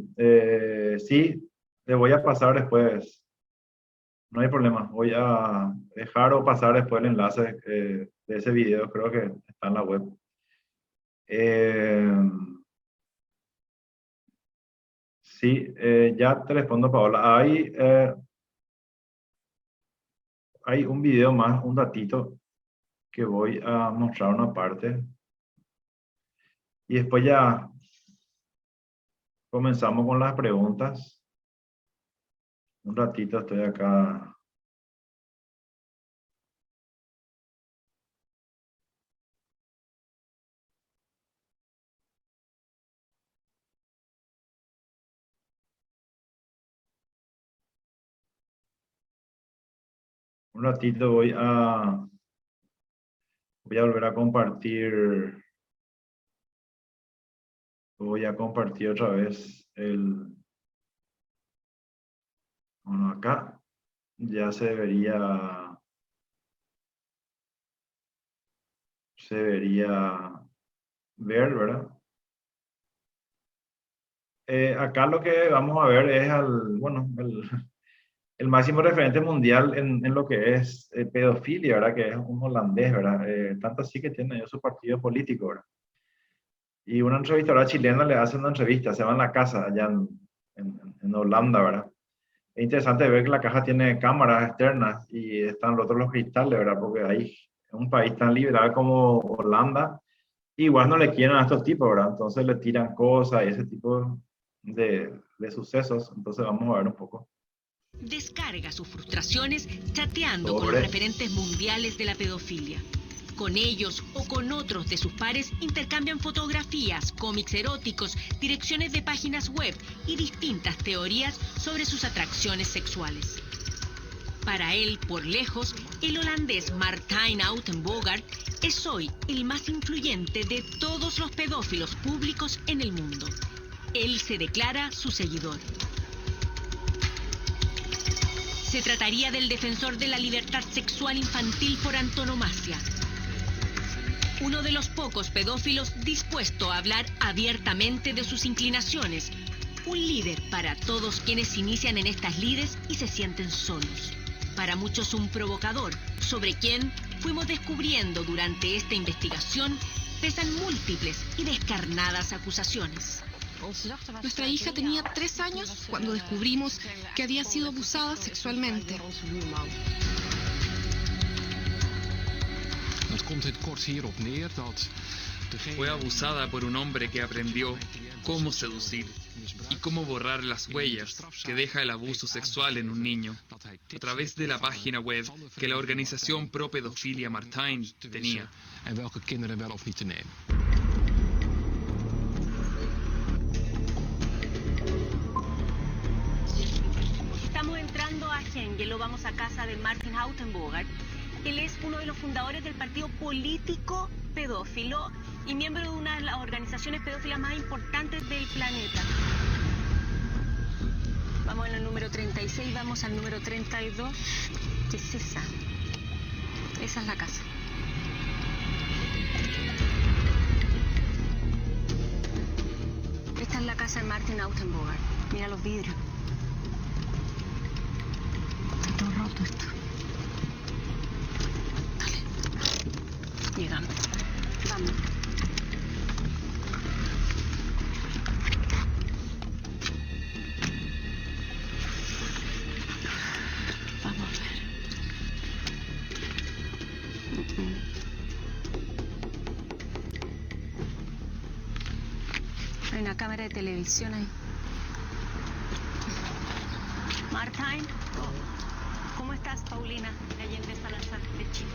Sí, te voy a pasar después. No hay problema, voy a dejar o pasar después el enlace de ese video, creo que está en la web. Sí, ya te respondo, Paola. Hay un video más, un datito, que voy a mostrar una parte. Y después ya comenzamos con las preguntas. Un ratito estoy acá. Un ratito voy a volver a compartir. Voy a compartir otra vez bueno, acá ya se debería ver, ¿verdad? Acá lo que vamos a ver es el máximo referente mundial en lo que es pedofilia, ¿verdad? Que es un holandés, ¿verdad? Tanto así que tiene su partido político, ¿verdad? Y una entrevistadora chilena le hace una entrevista, se va en la casa allá en Holanda, ¿verdad? Es interesante ver que la caja tiene cámaras externas y están los otros los cristales, ¿verdad? Porque ahí, en un país tan liberal como Holanda, igual no le quieren a estos tipos, ¿verdad? Entonces le tiran cosas y ese tipo de sucesos. Entonces vamos a ver un poco. Descarga sus frustraciones chateando con los referentes mundiales de la pedofilia. Con ellos o con otros de sus pares intercambian fotografías, cómics eróticos, direcciones de páginas web y distintas teorías sobre sus atracciones sexuales. Para él, por lejos, el holandés Martijn Uitenbogart es hoy el más influyente de todos los pedófilos públicos en el mundo. Él se declara su seguidor. Se trataría del defensor de la libertad sexual infantil por antonomasia. Uno de los pocos pedófilos dispuesto a hablar abiertamente de sus inclinaciones. Un líder para todos quienes inician en estas lides y se sienten solos. Para muchos un provocador, sobre quien fuimos descubriendo durante esta investigación pesan múltiples y descarnadas acusaciones. Nuestra hija tenía 3 años cuando descubrimos que había sido abusada sexualmente. Fue abusada por un hombre que aprendió cómo seducir y cómo borrar las huellas que deja el abuso sexual en un niño a través de la página web que la organización pro pedofilia Martijn tenía. Estamos entrando a Hengelo, vamos a casa de Martijn Uitenbogart. Él es uno de los fundadores del partido político pedófilo y miembro de una de las organizaciones pedófilas más importantes del planeta. Vamos en el número 36, vamos al número 32. ¿Qué es esa? Esa es la casa. Esta es la casa de Martijn Uitenbogart. Mira los vidrios. Está todo roto esto. Llegamos. Vamos. Vamos a ver. Hay una cámara de televisión ahí. Martijn, ¿cómo estás, Paulina? De Allende Salazar, de Chile.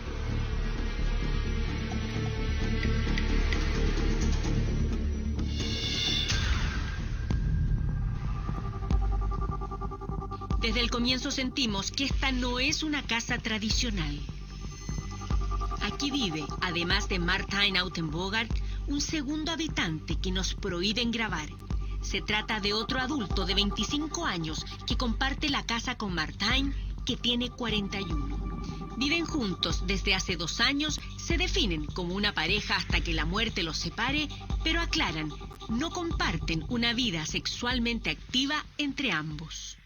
Desde el comienzo sentimos que esta no es una casa tradicional. Aquí vive, además de Martijn Uitenbogart, un segundo habitante que nos prohíben grabar. Se trata de otro adulto de 25 años que comparte la casa con Martijn, que tiene 41. Viven juntos desde hace 2 años, se definen como una pareja hasta que la muerte los separe, pero aclaran, no comparten una vida sexualmente activa entre ambos.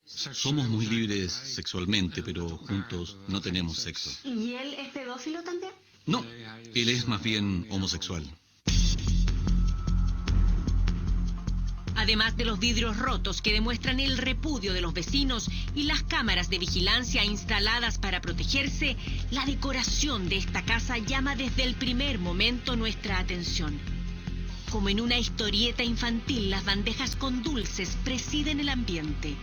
Somos muy libres sexualmente, pero juntos no tenemos sexo. ¿Y él es pedófilo también? No, él es más bien homosexual. Además de los vidrios rotos que demuestran el repudio de los vecinos y las cámaras de vigilancia instaladas para protegerse, la decoración de esta casa llama desde el primer momento nuestra atención. Como en una historieta infantil, las bandejas con dulces presiden el ambiente.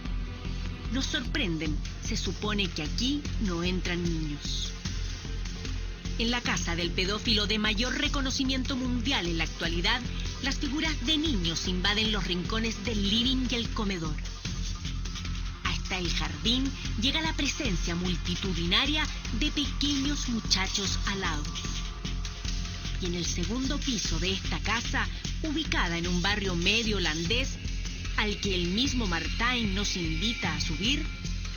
Nos sorprenden, se supone que aquí no entran niños. En la casa del pedófilo de mayor reconocimiento mundial en la actualidad, las figuras de niños invaden los rincones del living y el comedor. Hasta el jardín llega la presencia multitudinaria de pequeños muchachos alados. Y en el segundo piso de esta casa, ubicada en un barrio medio holandés, al que el mismo Martijn nos invita a subir,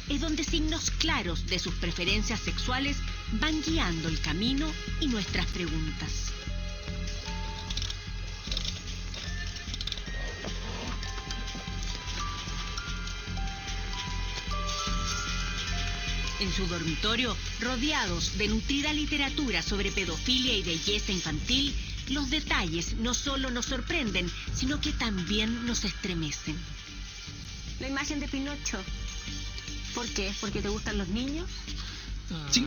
es donde signos claros de sus preferencias sexuales van guiando el camino y nuestras preguntas. En su dormitorio, rodeados de nutrida literatura sobre pedofilia y belleza infantil, los detalles no solo nos sorprenden, sino que también nos estremecen. La imagen de Pinocho. ¿Por qué? ¿Porque te gustan los niños? Sí,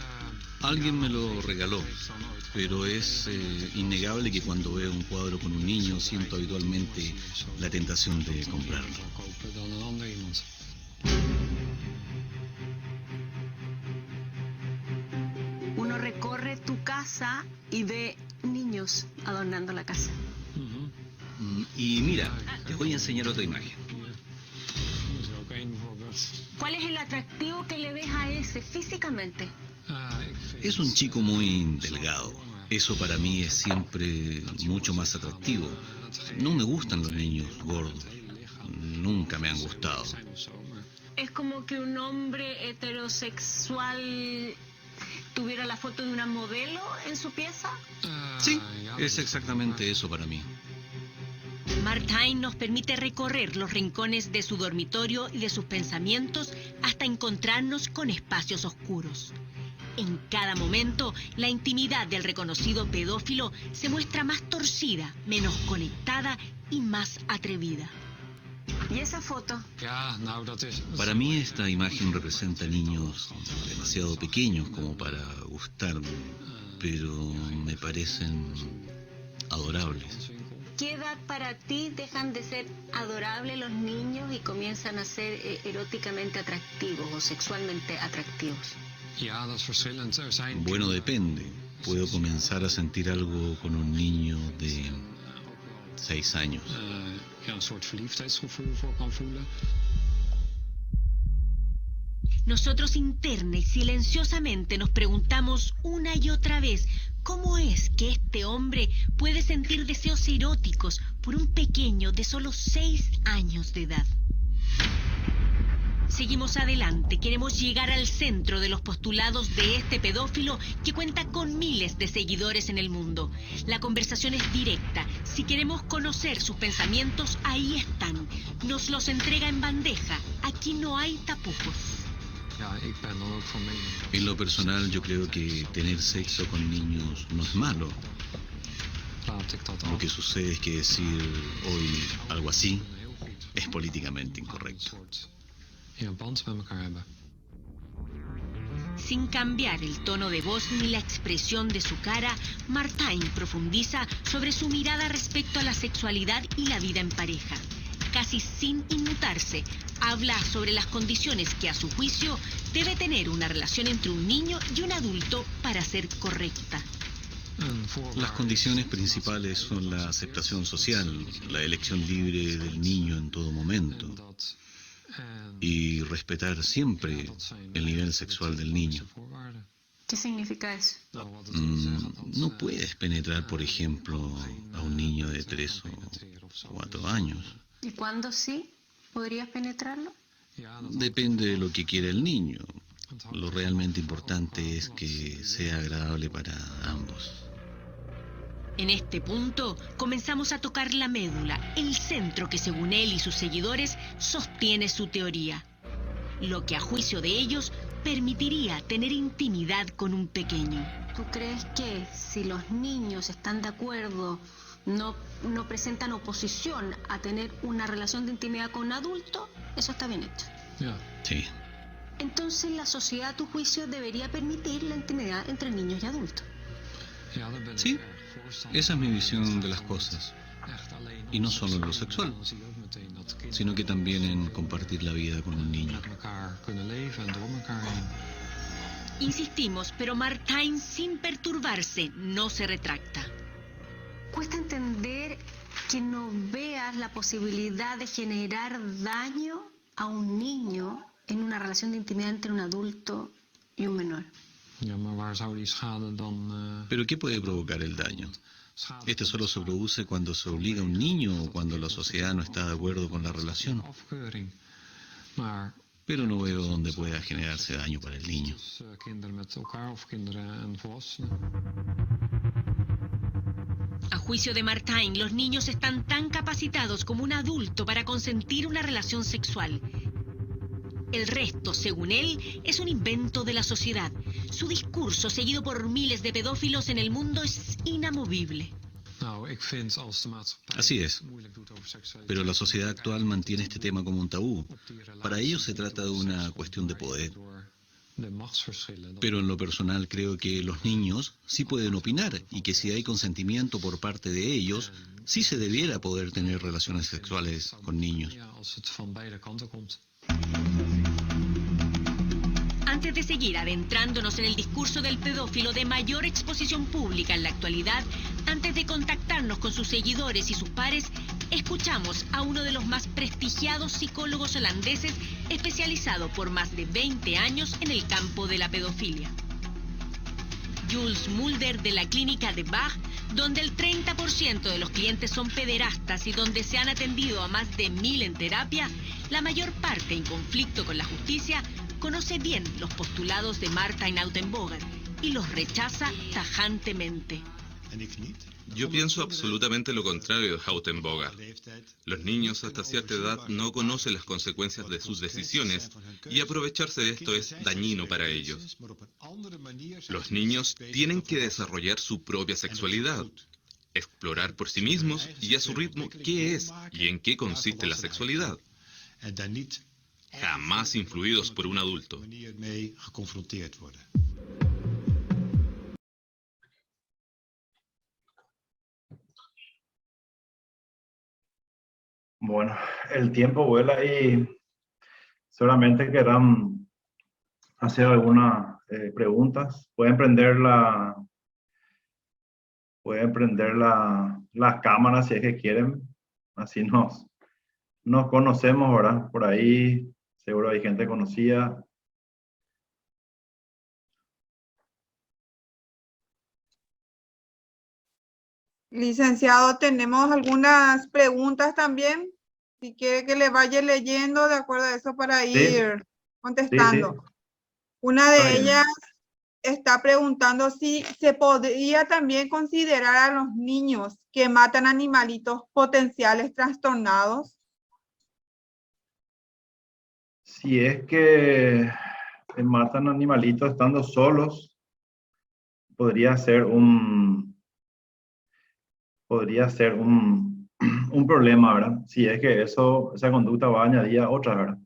alguien me lo regaló, pero es innegable que cuando veo un cuadro con un niño siento habitualmente la tentación de comprarlo. Uno recorre tu casa y ve niños adornando la casa. Y mira, te voy a enseñar otra imagen. ¿Cuál es el atractivo que le ves a ese físicamente? Es un chico muy delgado. Eso para mí es siempre mucho más atractivo. No me gustan los niños gordos. Nunca me han gustado. Es como que un hombre heterosexual tuviera la foto de una modelo en su pieza. Sí, es exactamente eso para mí. Martijn nos permite recorrer los rincones de su dormitorio y de sus pensamientos hasta encontrarnos con espacios oscuros. En cada momento, la intimidad del reconocido pedófilo se muestra más torcida, menos conectada y más atrevida. ¿Y esa foto? Para mí esta imagen representa niños demasiado pequeños como para gustarme, pero me parecen adorables. ¿Qué edad para ti dejan de ser adorables los niños y comienzan a ser eróticamente atractivos o sexualmente atractivos? Bueno, depende. Puedo comenzar a sentir algo con un niño de 6 años. Nosotros interna y silenciosamente nos preguntamos una y otra vez cómo es que este hombre puede sentir deseos eróticos por un pequeño de solo 6 años de edad. Seguimos adelante, queremos llegar al centro de los postulados de este pedófilo que cuenta con miles de seguidores en el mundo. La conversación es directa, si queremos conocer sus pensamientos, ahí están. Nos los entrega en bandeja, aquí no hay tapujos. En lo personal, yo creo que tener sexo con niños no es malo. Lo que sucede es que decir hoy algo así es políticamente incorrecto. Sin cambiar el tono de voz ni la expresión de su cara, Martijn profundiza sobre su mirada respecto a la sexualidad y la vida en pareja. Casi sin inmutarse, habla sobre las condiciones que a su juicio debe tener una relación entre un niño y un adulto para ser correcta. Las condiciones principales son la aceptación social, la elección libre del niño en todo momento. y respetar siempre el nivel sexual del niño. ¿Qué significa eso? No puedes penetrar, por ejemplo, a un niño de 3 o 4 años. ¿Y cuándo sí podrías penetrarlo? Depende de lo que quiera el niño. Lo realmente importante es que sea agradable para ambos. En este punto, comenzamos a tocar la médula, el centro que según él y sus seguidores sostiene su teoría. Lo que a juicio de ellos permitiría tener intimidad con un pequeño. ¿Tú crees que si los niños están de acuerdo, no presentan oposición a tener una relación de intimidad con un adulto, eso está bien hecho? Sí. Entonces la sociedad, a tu juicio, debería permitir la intimidad entre niños y adultos. Sí, esa es mi visión de las cosas. Y no solo en lo sexual, sino que también en compartir la vida con un niño. Insistimos, pero Martijn, sin perturbarse, no se retracta. Cuesta entender que no veas la posibilidad de generar daño a un niño en una relación de intimidad entre un adulto y un menor. ¿Pero qué puede provocar el daño? Este solo se produce cuando se obliga a un niño o cuando la sociedad no está de acuerdo con la relación. Pero no veo dónde pueda generarse daño para el niño. A juicio de Martijn, los niños están tan capacitados como un adulto para consentir una relación sexual. El resto, según él, es un invento de la sociedad. Su discurso, seguido por miles de pedófilos en el mundo, es inamovible. Así es. Pero la sociedad actual mantiene este tema como un tabú. Para ellos se trata de una cuestión de poder. Pero en lo personal creo que los niños sí pueden opinar y que si hay consentimiento por parte de ellos, sí se debiera poder tener relaciones sexuales con niños. Antes de seguir adentrándonos en el discurso del pedófilo de mayor exposición pública en la actualidad, antes de contactarnos con sus seguidores y sus pares, escuchamos a uno de los más prestigiados psicólogos holandeses, especializado por más de 20 años en el campo de la pedofilia. Jules Mulder, de la clínica de Bach, donde el 30% de los clientes son pederastas y donde se han atendido a más de 1000 en terapia, la mayor parte en conflicto con la justicia, conoce bien los postulados de Martijn Uitenbogaert y los rechaza tajantemente. Yo pienso absolutamente lo contrario de Uitenbogaert. Los niños hasta cierta edad no conocen las consecuencias de sus decisiones y aprovecharse de esto es dañino para ellos. Los niños tienen que desarrollar su propia sexualidad, explorar por sí mismos y a su ritmo qué es y en qué consiste la sexualidad. Jamás influidos por un adulto. Bueno, el tiempo vuela y solamente querrán hacer algunas preguntas. Pueden prender las cámaras si es que quieren. Así nos conocemos, ¿verdad? Por ahí seguro hay gente conocida. Licenciado, tenemos algunas preguntas también. Si quiere que le vaya leyendo, de acuerdo a eso, para ir contestando. Sí. Una de ellas está preguntando si se podría también considerar a los niños que matan animalitos potenciales trastornados. Si es que matan animalitos estando solos, podría ser un problema, ¿verdad? Si es que esa conducta va añadida a otra, ¿verdad?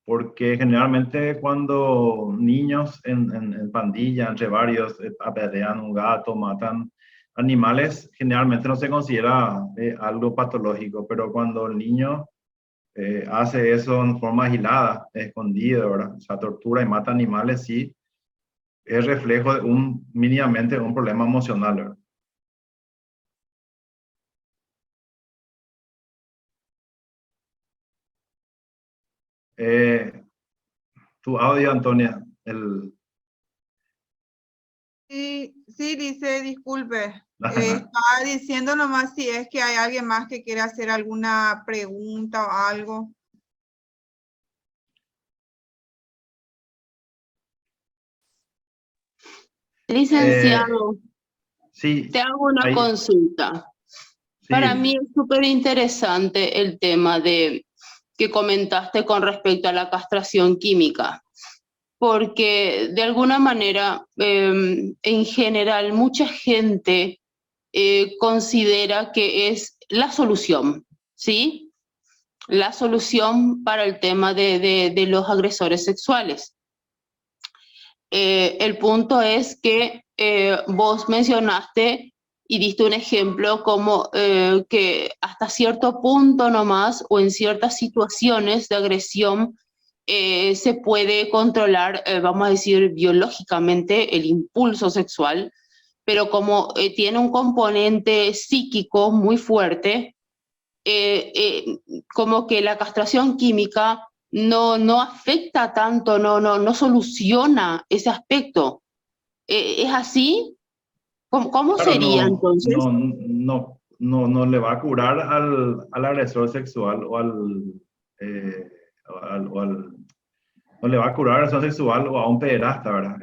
Porque generalmente cuando niños en pandilla, entre varios, apedrean un gato, matan animales, generalmente no se considera algo patológico, pero cuando el niño hace eso en forma agilada, escondida, ¿verdad? O sea, tortura y mata animales, sí, es reflejo de mínimamente un problema emocional, ¿verdad? Tu audio, Antonia. Sí, dice, disculpe. Estaba diciendo nomás si es que hay alguien más que quiera hacer alguna pregunta o algo. Licenciado, Sí, te hago una consulta. Sí. Para mí es súper interesante el tema que comentaste con respecto a la castración química, porque de alguna manera, en general, mucha gente considera que es la solución, ¿sí? La solución para el tema de los agresores sexuales. El punto es que vos mencionaste y diste un ejemplo como que hasta cierto punto nomás o en ciertas situaciones de agresión se puede controlar, vamos a decir, biológicamente el impulso sexual, pero como tiene un componente psíquico muy fuerte, como que la castración química no afecta tanto, no soluciona ese aspecto. ¿Es así? ¿Cómo Claro, sería entonces? no le va a curar al agresor sexual no le va a curar al agresor sexual o a un pederasta, ¿verdad?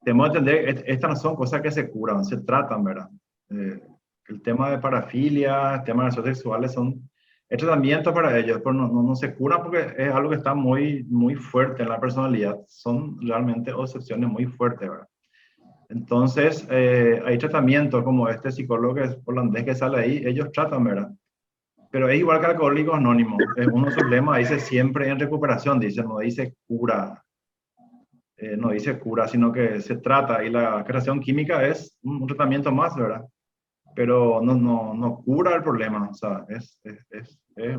Tenemos que entender, estas no son cosas que se curan, se tratan, ¿verdad? El tema de parafilia, el tema de agresores sexuales son tratamientos para ellos, pero no se curan porque es algo que está muy, muy fuerte en la personalidad. Son realmente obsesiones muy fuertes, ¿verdad? Entonces, hay tratamientos como este psicólogo holandés que sale ahí, ellos tratan, ¿verdad? Pero es igual que Alcohólicos Anónimos. Uno de sus lemas dice siempre en recuperación, dice, no dice cura. No dice cura, sino que se trata. Y la castración química es un tratamiento más, ¿verdad? Pero no cura el problema. O sea, es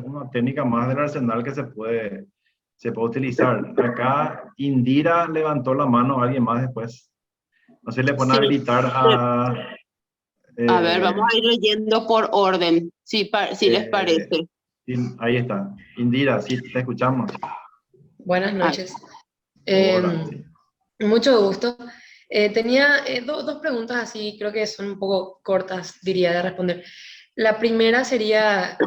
una técnica más del arsenal que se puede utilizar. Acá Indira levantó la mano, alguien más después. No sé, le pueden habilitar a... A ver, vamos a ir leyendo por orden, si les parece. Ahí está. Indira, sí, te escuchamos. Buenas noches. Hola. Mucho gusto. Tenía dos preguntas así, creo que son un poco cortas, diría, de responder. La primera sería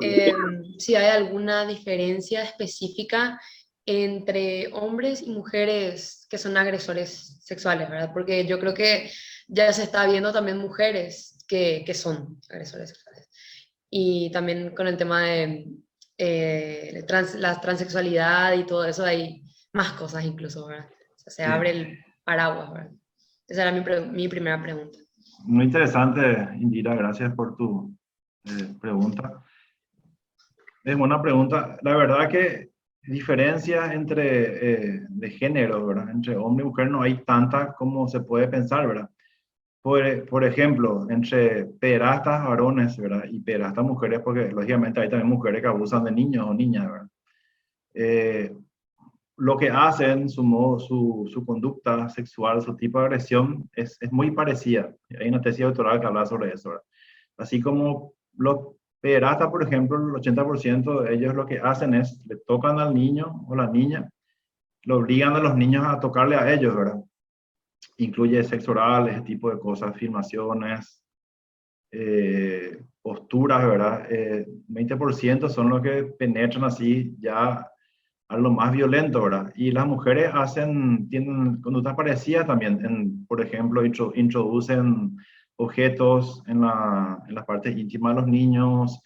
si hay alguna diferencia específica entre hombres y mujeres que son agresores sexuales, ¿verdad? Porque yo creo que ya se está viendo también mujeres que son agresores sexuales. Y también con el tema de la transexualidad y todo eso, hay más cosas incluso, ¿verdad? O sea, se abre el paraguas, ¿verdad? Esa era mi primera pregunta. Muy interesante, Indira, gracias por tu pregunta. Es buena pregunta. La verdad que diferencias de género, ¿verdad? Entre hombre y mujer no hay tantas como se puede pensar, ¿verdad? Por ejemplo, entre pederastas varones, ¿verdad? Y pederastas mujeres, porque lógicamente hay también mujeres que abusan de niños o niñas, ¿verdad? Lo que hacen, su conducta sexual, su tipo de agresión es muy parecida. Hay una tesis doctoral que habla sobre eso, ¿verdad? Así como los pederastas, por ejemplo, el 80% de ellos lo que hacen es, le tocan al niño o la niña, lo obligan a los niños a tocarle a ellos, ¿verdad? Incluye sexo oral, ese tipo de cosas, filmaciones, posturas, ¿verdad? 20% son los que penetran así ya a lo más violento, ¿verdad? Y las mujeres tienen conductas parecidas también. Por ejemplo, introducen objetos en la parte íntima de los niños.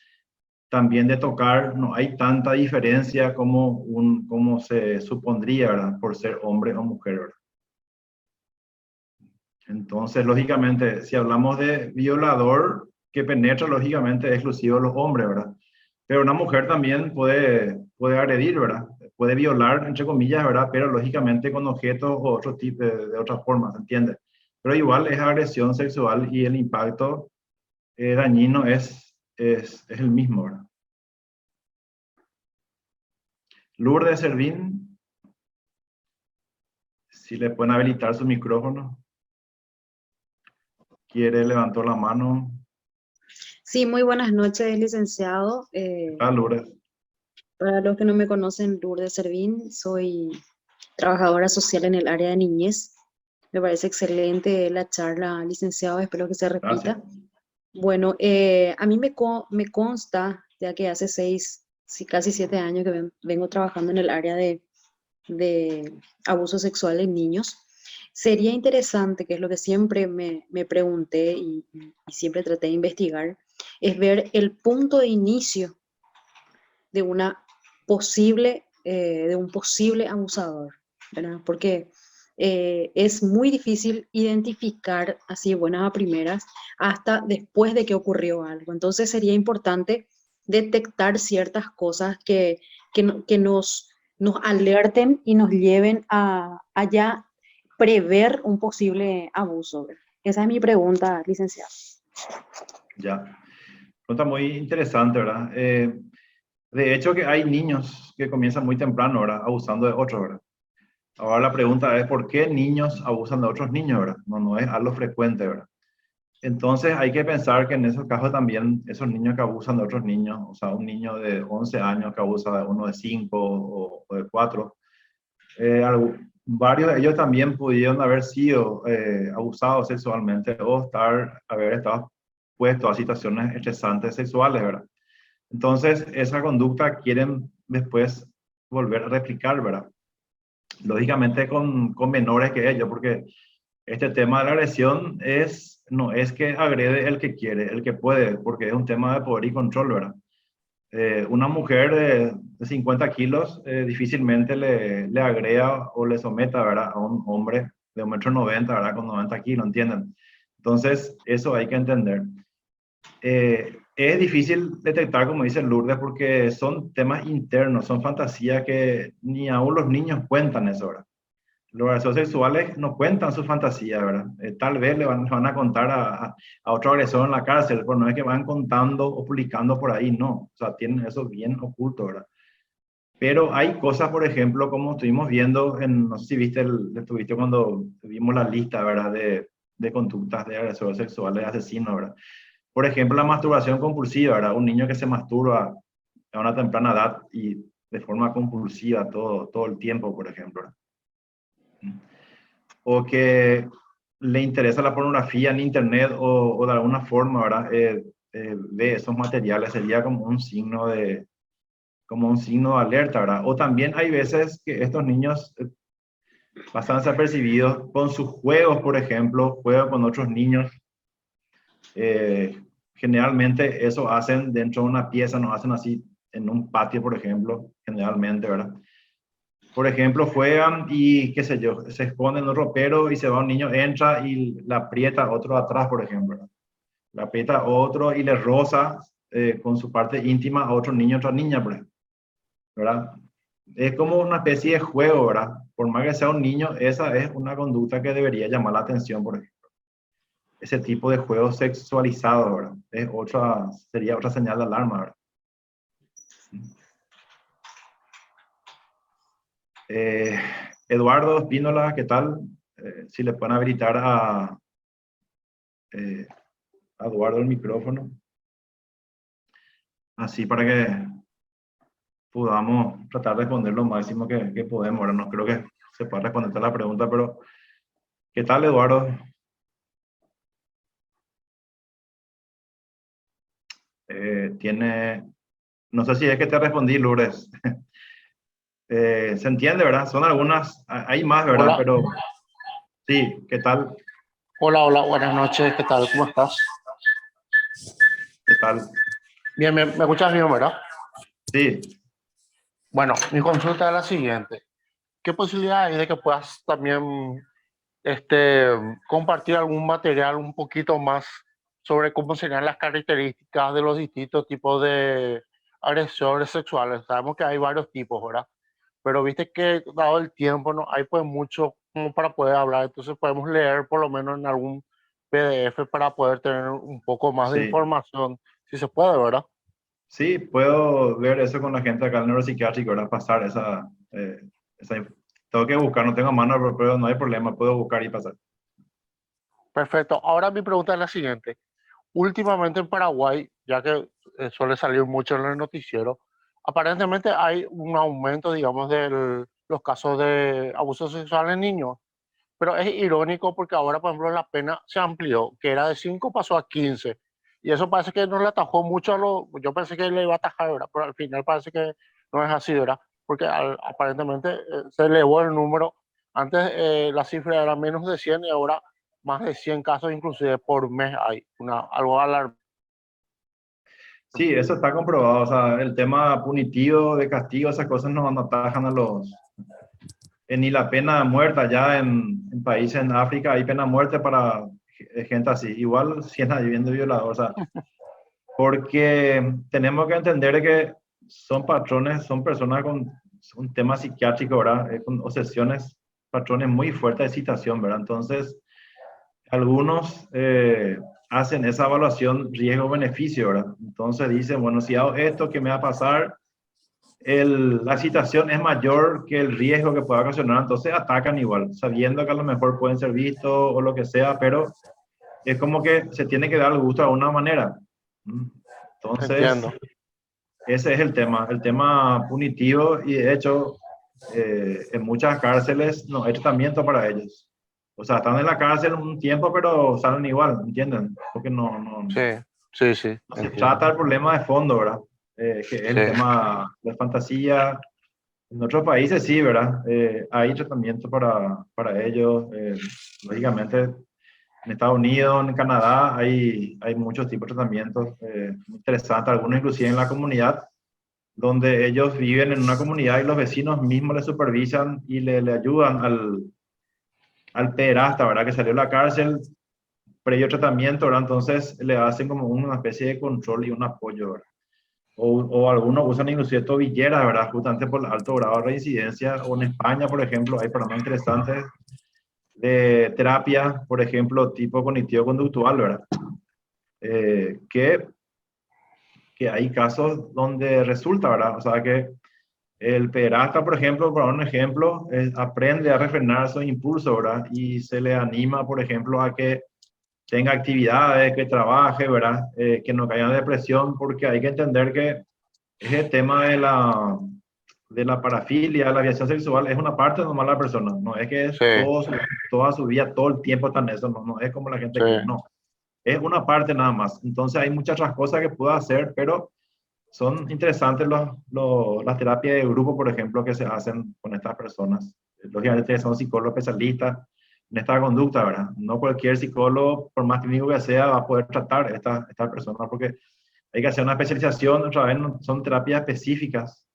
También de tocar, no hay tanta diferencia como se supondría, ¿verdad? Por ser hombre o mujer, ¿verdad? Entonces, lógicamente, si hablamos de violador que penetra, lógicamente es exclusivo de los hombres, ¿verdad? Pero una mujer también puede agredir, ¿verdad? Puede violar, entre comillas, ¿verdad? Pero lógicamente con objetos o otro tipo de otras formas, ¿entiendes? Pero igual es agresión sexual y el impacto dañino es el mismo, ¿verdad? Lourdes Servín, si le pueden habilitar su micrófono. ¿Quiere? Levantó la mano. Sí, muy buenas noches, licenciado. Lourdes. Para los que no me conocen, Lourdes Servín, soy trabajadora social en el área de niñez. Me parece excelente la charla, licenciado, espero que se repita. Gracias. Bueno, a mí me consta, ya que hace 6, sí, casi 7 años que vengo trabajando en el área de abuso sexual en niños. Sería interesante, que es lo que siempre me pregunté y siempre traté de investigar, es ver el punto de inicio de de un posible abusador, ¿verdad? Porque es muy difícil identificar así de buenas a primeras hasta después de que ocurrió algo. Entonces sería importante detectar ciertas cosas que nos alerten y nos lleven a ya prever un posible abuso, ¿verdad? Esa es mi pregunta, licenciado. Ya. Pregunta muy interesante, ¿verdad? De hecho, que hay niños que comienzan muy temprano, ¿verdad? Abusando de otros, ¿verdad? Ahora la pregunta es, ¿por qué niños abusan de otros niños, ¿verdad? No es algo frecuente, ¿verdad? Entonces hay que pensar que en esos casos también, esos niños que abusan de otros niños, o sea, un niño de 11 años que abusa de uno de 5 o de 4, varios de ellos también pudieron haber sido abusados sexualmente o haber estado puestos a situaciones estresantes sexuales, ¿verdad? Entonces, esa conducta quieren después volver a replicar, ¿verdad? Lógicamente con menores que ellos, porque este tema de la agresión no es que agrede el que quiere, el que puede, porque es un tema de poder y control, ¿verdad? Una mujer de 50 kilos difícilmente le agrega o le someta, ¿verdad? A un hombre de 1,90 m, ¿verdad? Con 90 kilos, ¿entienden? Entonces, eso hay que entender. Es difícil detectar, como dice Lourdes, porque son temas internos, son fantasías que ni aún los niños cuentan eso, ¿verdad? Los agresores sexuales no cuentan su fantasía, ¿verdad? Tal vez le van a contar a otro agresor en la cárcel, pero no es que van contando o publicando por ahí, no. O sea, tienen eso bien oculto, ¿verdad? Pero hay cosas, por ejemplo, como estuvimos viendo, no sé si estuviste cuando vimos la lista, ¿verdad? De conductas de agresores sexuales, asesinos, ¿verdad? Por ejemplo, la masturbación compulsiva, ¿verdad? Un niño que se masturba a una temprana edad y de forma compulsiva todo el tiempo, por ejemplo, ¿verdad? O que le interesa la pornografía en internet o de alguna forma, ¿verdad? Ve esos materiales, sería como un signo de alerta, ¿verdad? O también hay veces que estos niños pasan desapercibidos con sus juegos, por ejemplo, juegan con otros niños. Generalmente eso hacen dentro de una pieza, no hacen así en un patio, por ejemplo, generalmente, ¿verdad? Por ejemplo, juegan y, qué sé yo, se esconden en un ropero y se va un niño, entra y la aprieta otro atrás, por ejemplo, ¿verdad? La aprieta otro y le roza con su parte íntima a otro niño, otra niña, por ejemplo, ¿verdad? Es como una especie de juego, ¿verdad? Por más que sea un niño, esa es una conducta que debería llamar la atención, por ejemplo. Ese tipo de juego sexualizado, ¿verdad? Sería otra señal de alarma, ¿verdad? Eduardo Espínola, ¿qué tal? Si le pueden habilitar a Eduardo el micrófono. Así para que podamos tratar de responder lo máximo que podemos. Ahora no creo que se pueda responder toda la pregunta, pero ¿qué tal, Eduardo? No sé si es que te respondí, Lourdes. Se entiende, ¿verdad? Son algunas, hay más, ¿verdad? Hola. Pero sí, ¿qué tal? Hola, buenas noches, ¿qué tal? ¿Cómo estás? ¿Qué tal? Bien, ¿me escuchas bien, verdad? Sí. Bueno, mi consulta es la siguiente. ¿Qué posibilidad hay de que puedas también compartir algún material un poquito más sobre cómo serían las características de los distintos tipos de agresores sexuales? Sabemos que hay varios tipos, ¿verdad? Pero viste que dado el tiempo no hay pues mucho como para poder hablar, entonces podemos leer por lo menos en algún PDF para poder tener un poco más de Sí. información, si se puede, ¿verdad? Sí, puedo ver eso con la gente acá en el neuropsiquiátrico, ¿verdad? Pasar tengo que buscar, no tengo mano, pero no hay problema, puedo buscar y pasar. Perfecto. Ahora mi pregunta es la siguiente. Últimamente en Paraguay, ya que suele salir mucho en el noticiero, aparentemente hay un aumento, digamos, de los casos de abuso sexual en niños, pero es irónico porque ahora, por ejemplo, la pena se amplió, que era de 5 pasó a 15, y eso parece que no le atajó mucho yo pensé que le iba a atajar, ¿verdad? Pero al final parece que no es así, ¿verdad? Porque aparentemente se elevó el número, antes la cifra era menos de 100 y ahora más de 100 casos inclusive por mes hay, algo alarmante. Sí, eso está comprobado. O sea, el tema punitivo, de castigo, esas cosas no atajan a los... ni la pena de muerte, allá en países en África hay pena de muerte para gente así. Igual si es viviendo violador, o sea, porque tenemos que entender que son patrones, son personas con un tema psiquiátrico, ¿verdad? Con obsesiones, patrones muy fuertes de excitación, ¿verdad? Entonces, algunos hacen esa evaluación riesgo-beneficio, ¿verdad? Entonces dicen, bueno, si hago esto, ¿qué me va a pasar? La excitación es mayor que el riesgo que pueda ocasionar, entonces atacan igual, sabiendo que a lo mejor pueden ser vistos o lo que sea, pero es como que se tiene que dar el gusto de alguna manera. Entonces, Entiendo. ese es el tema punitivo, y de hecho, en muchas cárceles no hay tratamiento para ellos. O sea, están en la cárcel un tiempo, pero salen igual, ¿entienden? Porque no Sí. se trata el problema de fondo, ¿verdad? Que es el tema de fantasía. En otros países sí, ¿verdad? Hay tratamiento para ellos. Lógicamente, en Estados Unidos, en Canadá, hay muchos tipos de tratamientos muy interesantes, algunos inclusive en la comunidad, donde ellos viven en una comunidad y los vecinos mismos le supervisan y le ayudan al pederasta, ¿verdad? Que salió de la cárcel, previo tratamiento, ¿verdad? Entonces le hacen como una especie de control y un apoyo, ¿verdad? O algunos usan inclusive tobilleras, ¿verdad? Justamente por el alto grado de reincidencia. O en España, por ejemplo, hay programas interesantes de terapia, por ejemplo, tipo cognitivo-conductual, ¿verdad? Que hay casos donde resulta, ¿verdad? O sea, que el pederasta, por ejemplo, por un ejemplo, aprende a refrenar esos impulsos, ¿verdad? Y se le anima, por ejemplo, a que tenga actividades, que trabaje, ¿verdad? Que no caiga en depresión, porque hay que entender que ese tema de la parafilia, la aviación sexual, es una parte normal de la persona. No es que es toda su vida, todo el tiempo está en eso, no es como la gente cree, no. Es una parte nada más. Entonces hay muchas otras cosas que puedo hacer, pero son interesantes las terapias de grupo, por ejemplo, que se hacen con estas personas. Lógicamente son psicólogos especialistas en esta conducta, ¿verdad? No cualquier psicólogo, por más técnico que sea, va a poder tratar esta persona, porque hay que hacer una especialización, otra vez son terapias específicas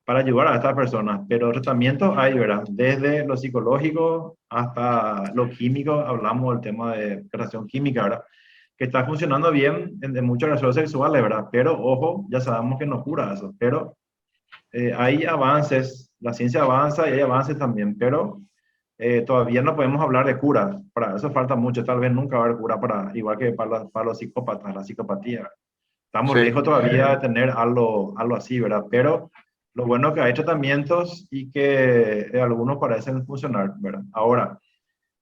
para ayudar a estas personas, pero tratamientos hay, ¿verdad? Desde lo psicológico hasta lo químico, hablamos del tema de creación química, ¿verdad? Que está funcionando bien en muchas relaciones sexuales, ¿verdad? Pero, ojo, ya sabemos que no cura eso, pero hay avances, la ciencia avanza y hay avances también, pero todavía no podemos hablar de cura, para eso falta mucho, tal vez nunca va a haber cura igual que para los psicópatas, la psicopatía. Estamos lejos todavía de tener algo así, ¿verdad? Pero lo bueno es que hay tratamientos y que algunos parecen funcionar, ¿verdad? Ahora,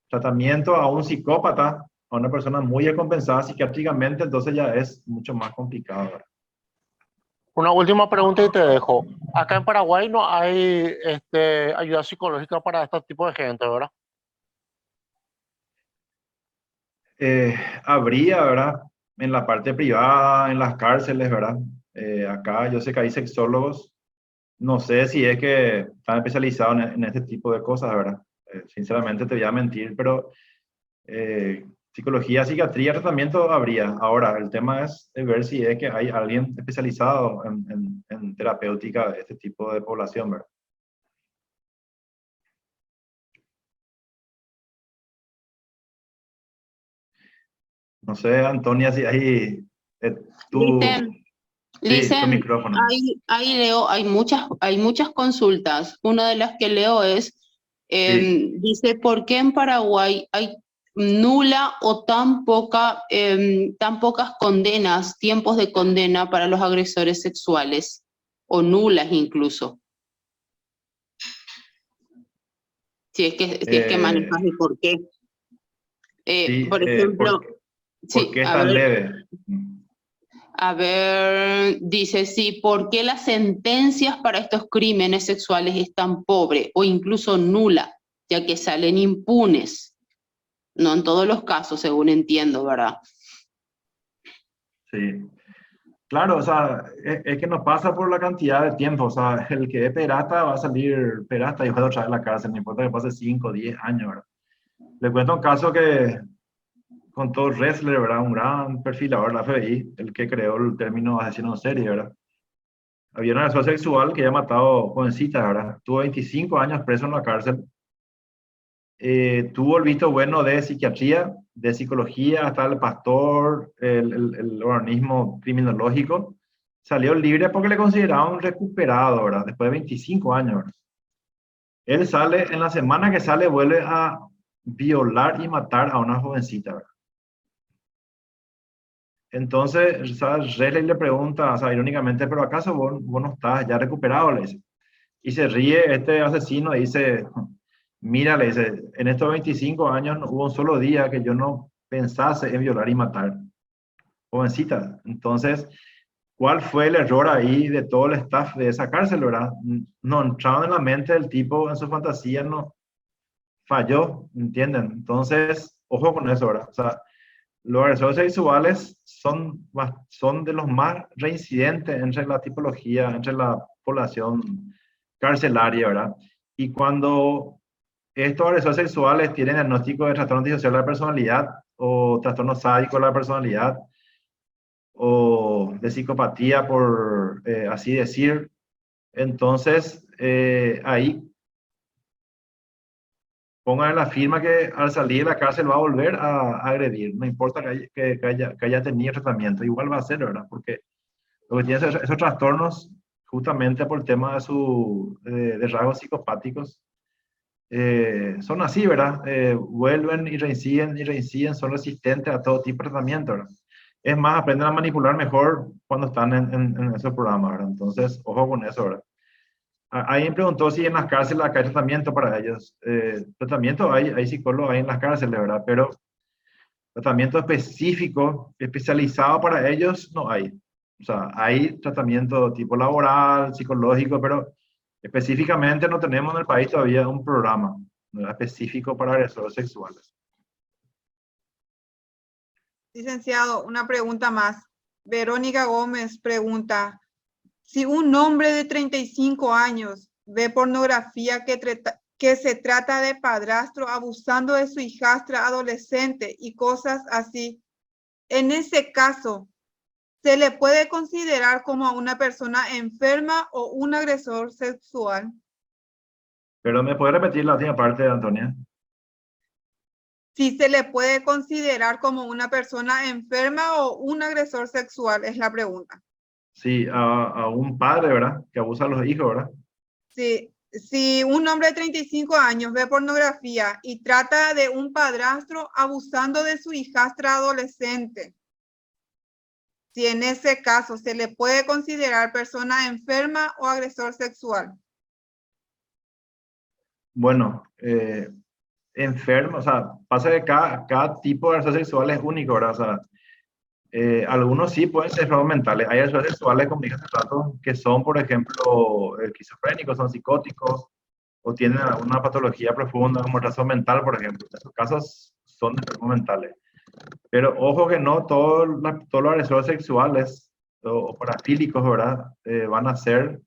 tratamiento a un psicópata, a una persona muy descompensada psiquiátricamente, entonces ya es mucho más complicado, ¿verdad? Una última pregunta y te dejo. Acá en Paraguay no hay ayuda psicológica para este tipo de gente, ¿verdad? Habría, ¿verdad? En la parte privada, en las cárceles, ¿verdad? Acá yo sé que hay sexólogos, no sé si es que están especializados en este tipo de cosas, ¿verdad? Sinceramente te voy a mentir, pero psicología, psiquiatría, tratamiento habría. Ahora, el tema es ver si es que hay alguien especializado en terapéutica de este tipo de población, ¿verdad? No sé, Antonia, si hay tu micrófono. Ahí leo, hay muchas consultas. Una de las que leo es, dice, ¿por qué en Paraguay hay nula o tan pocas condenas, tiempos de condena para los agresores sexuales? O nulas incluso. Si es que manejas el por qué. Por ejemplo, ¿por qué es tan leve? A ver, dice, sí, ¿por qué las sentencias para estos crímenes sexuales están pobres o incluso nula, ya que salen impunes? No en todos los casos, según entiendo, ¿verdad? Sí. Claro, o sea, es que no pasa por la cantidad de tiempo. O sea, el que es perata va a salir perata y va a otra vez a la cárcel, no importa que pase 5, 10 años, ¿verdad? Le cuento un caso que contó Ressler, ¿verdad? Un gran perfilador de la FBI, el que creó el término asesino en serie, ¿verdad? Había una agresor sexual que había matado jovencitas, ¿verdad? Tuvo 25 años preso en la cárcel. Tuvo el visto bueno de psiquiatría, de psicología, hasta el pastor, el organismo criminológico. Salió libre porque le consideraban recuperado, ¿verdad? Después de 25 años, ¿verdad? Él sale, en la semana que sale, vuelve a violar y matar a una jovencita, ¿verdad? Entonces, ¿sabes? Ressler le pregunta, o sea, irónicamente, ¿pero acaso vos no estás ya recuperado? Le dice. Y se ríe este asesino y dice, mira, le dice, en estos 25 años no hubo un solo día que yo no pensase en violar y matar jovencita. Entonces, ¿cuál fue el error ahí de todo el staff de esa cárcel, verdad? No entraron en la mente del tipo, en su fantasía, no falló, ¿entienden? Entonces, ojo con eso, ¿verdad? O sea, los agresores sexuales son de los más reincidentes entre la tipología, entre la población carcelaria, ¿verdad? Y cuando estos agresores sexuales tienen diagnóstico de trastorno disocial de la personalidad o trastorno sádico de la personalidad o de psicopatía, por así decir, entonces ahí pongan en la firma que al salir de la cárcel va a volver a agredir, no importa que haya tenido tratamiento, igual va a ser, ¿verdad? Porque lo que tiene esos trastornos, justamente por el tema de rasgos psicopáticos, son así, ¿verdad? Vuelven y reinciden, son resistentes a todo tipo de tratamiento, ¿verdad? Es más, aprenden a manipular mejor cuando están en esos programas, ¿verdad? Entonces, ojo con eso, ¿verdad? Ahí me preguntó si en las cárceles acá hay tratamiento para ellos. Tratamiento hay psicólogos ahí en las cárceles, ¿verdad? Pero tratamiento específico, especializado para ellos, no hay. O sea, hay tratamiento tipo laboral, psicológico, pero específicamente no tenemos en el país todavía un programa, ¿verdad?, específico para agresores sexuales. Licenciado, una pregunta más. Verónica Gómez pregunta, si un hombre de 35 años ve pornografía que se trata de padrastro abusando de su hijastra adolescente y cosas así, en ese caso, ¿se le puede considerar como a una persona enferma o un agresor sexual? Pero ¿me puede repetir la última parte, Antonia? Si se le puede considerar como una persona enferma o un agresor sexual, es la pregunta. Sí, a un padre, ¿verdad?, que abusa a los hijos, ¿verdad? Sí, si un hombre de 35 años ve pornografía y trata de un padrastro abusando de su hijastra adolescente, si en ese caso se le puede considerar persona enferma o agresor sexual. Bueno, enfermo, o sea, pasa que cada tipo de agresor sexual es único, ¿verdad? O sea, algunos sí pueden ser enfermos mentales. Hay agresores sexuales, como dije hace rato, que son, por ejemplo, esquizofrénicos, son psicóticos, o tienen alguna patología profunda, como retraso mental, por ejemplo. En esos casos son enfermos mentales. Pero ojo que no todos los agresores sexuales o parafílicos, ¿verdad?, van a ser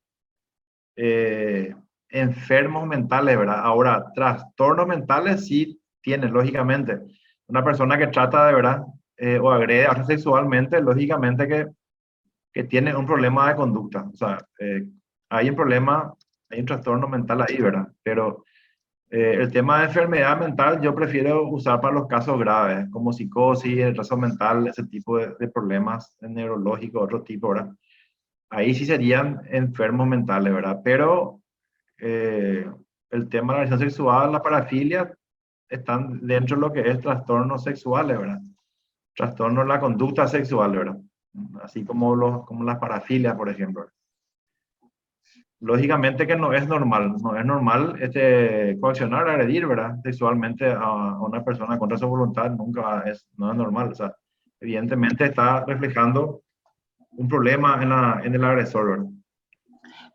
enfermos mentales, ¿verdad? Ahora, trastornos mentales sí tienen, lógicamente. Una persona que trata de, ¿verdad?, o agrede a otros sexualmente, lógicamente que tiene un problema de conducta. O sea, hay un problema, hay un trastorno mental ahí, ¿verdad? Pero el tema de enfermedad mental yo prefiero usar para los casos graves, como psicosis, retraso mental, ese tipo de problemas neurológicos, otro tipo, ¿verdad? Ahí sí serían enfermos mentales, ¿verdad? Pero el tema de la relación sexual, la parafilia, están dentro de lo que es trastornos sexuales, ¿verdad? Trastornos de la conducta sexual, ¿verdad? Así como las parafilias, por ejemplo. Lógicamente que no es normal coaccionar, agredir, ¿verdad?, sexualmente a una persona contra su voluntad, no es normal. O sea, evidentemente está reflejando un problema en el agresor, ¿verdad?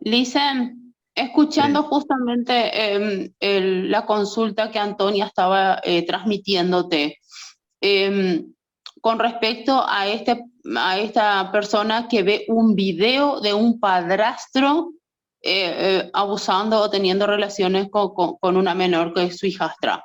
Lisen, escuchando justamente la consulta que Antonia estaba transmitiéndote, con respecto a esta persona que ve un video de un padrastro abusando o teniendo relaciones con una menor que es su hijastra.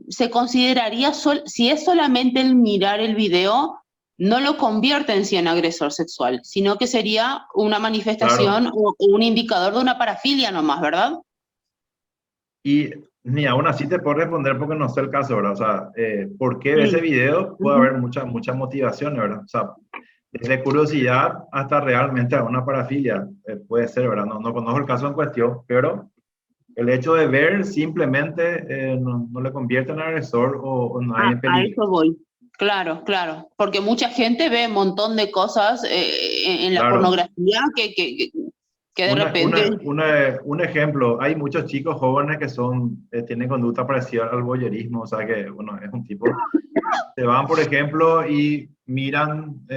¿Se consideraría, si es solamente el mirar el video, no lo convierte en sí en agresor sexual, sino que sería una manifestación o un indicador de una parafilia nomás, ¿verdad? Y ni aún así te puedo responder porque no sé el caso, ¿verdad? O sea, ¿por qué ese video? Puede haber muchas motivaciones, ¿verdad? O sea, desde curiosidad hasta realmente a una parafilia, puede ser, ¿verdad? No conozco el caso en cuestión, pero el hecho de ver simplemente no le convierte en agresor o no hay peligro. A eso voy. Claro, claro, porque mucha gente ve un montón de cosas en la pornografía que de repente... Un ejemplo, hay muchos chicos jóvenes que tienen conducta parecida al voyerismo, o sea que, bueno, es un tipo... Se van, por ejemplo, y miran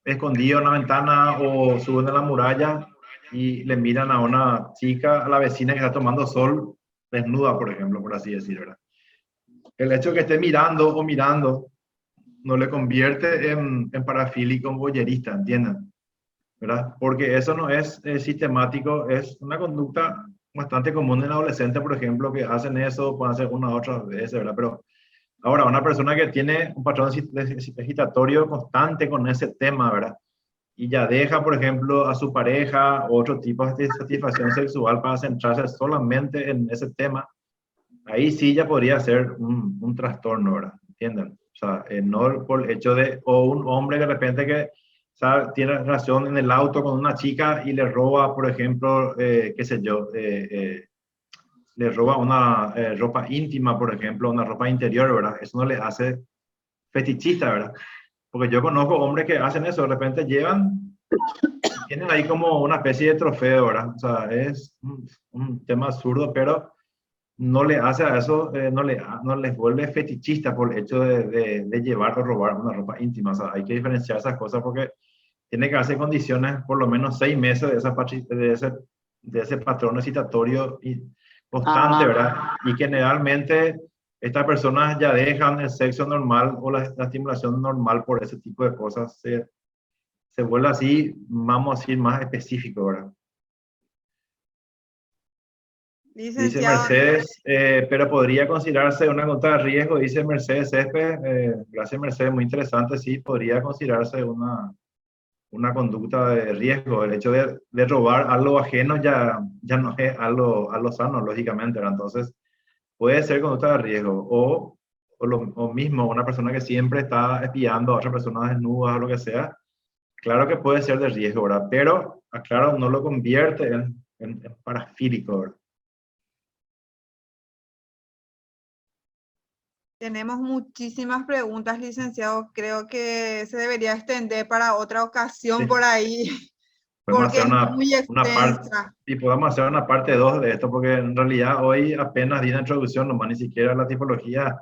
escondido en la ventana o suben a la muralla y le miran a una chica, a la vecina que está tomando sol, desnuda, por ejemplo, por así decir, ¿verdad? El hecho de que esté mirando no le convierte en parafílico, en voyerista, ¿entienden? ¿Verdad? Porque eso no es sistemático, es una conducta bastante común en adolescentes, por ejemplo, que hacen eso, pueden hacer una u otra vez, ¿verdad? Pero ahora, una persona que tiene un patrón excitatorio constante con ese tema, ¿verdad? Y ya deja, por ejemplo, a su pareja otro tipo de satisfacción sexual para centrarse solamente en ese tema, ahí sí ya podría ser un trastorno, ¿verdad? ¿Entienden? O sea, no por el hecho de, o un hombre de repente que, ¿sabe? Tiene relación en el auto con una chica y le roba, por ejemplo, qué sé yo, le roba una ropa íntima, por ejemplo, una ropa interior, ¿verdad? Eso no le hace fetichista, ¿verdad? Porque yo conozco hombres que hacen eso, de repente llevan, tienen ahí como una especie de trofeo, ¿verdad? O sea, es un tema absurdo, pero no le hace a eso, no les vuelve fetichista por el hecho de llevar o robar una ropa íntima. O sea, hay que diferenciar esas cosas porque tiene que hacer condiciones por lo menos 6 meses de ese patrón excitatorio y constante, ¿verdad? Y generalmente estas personas ya dejan el sexo normal o la estimulación normal por ese tipo de cosas. Se vuelve así, vamos a decir, más específico, ¿verdad? Dice Mercedes, pero podría considerarse una conducta de riesgo, dice Mercedes Césped. Gracias, Mercedes, muy interesante. Sí, podría considerarse una conducta de riesgo. El hecho de robar algo ajeno ya no es algo sano, lógicamente, ¿verdad? Entonces, puede ser conducta de riesgo. O mismo, una persona que siempre está espiando a otras personas desnudas o lo que sea. Claro que puede ser de riesgo, ¿verdad? Pero, aclaro, no lo convierte en parafílico, ¿verdad? Tenemos muchísimas preguntas, licenciado. Creo que se debería extender para otra ocasión por ahí, porque es muy extensa. Y podemos hacer una parte 2 de esto, porque en realidad hoy apenas di una introducción, nomás ni siquiera la tipología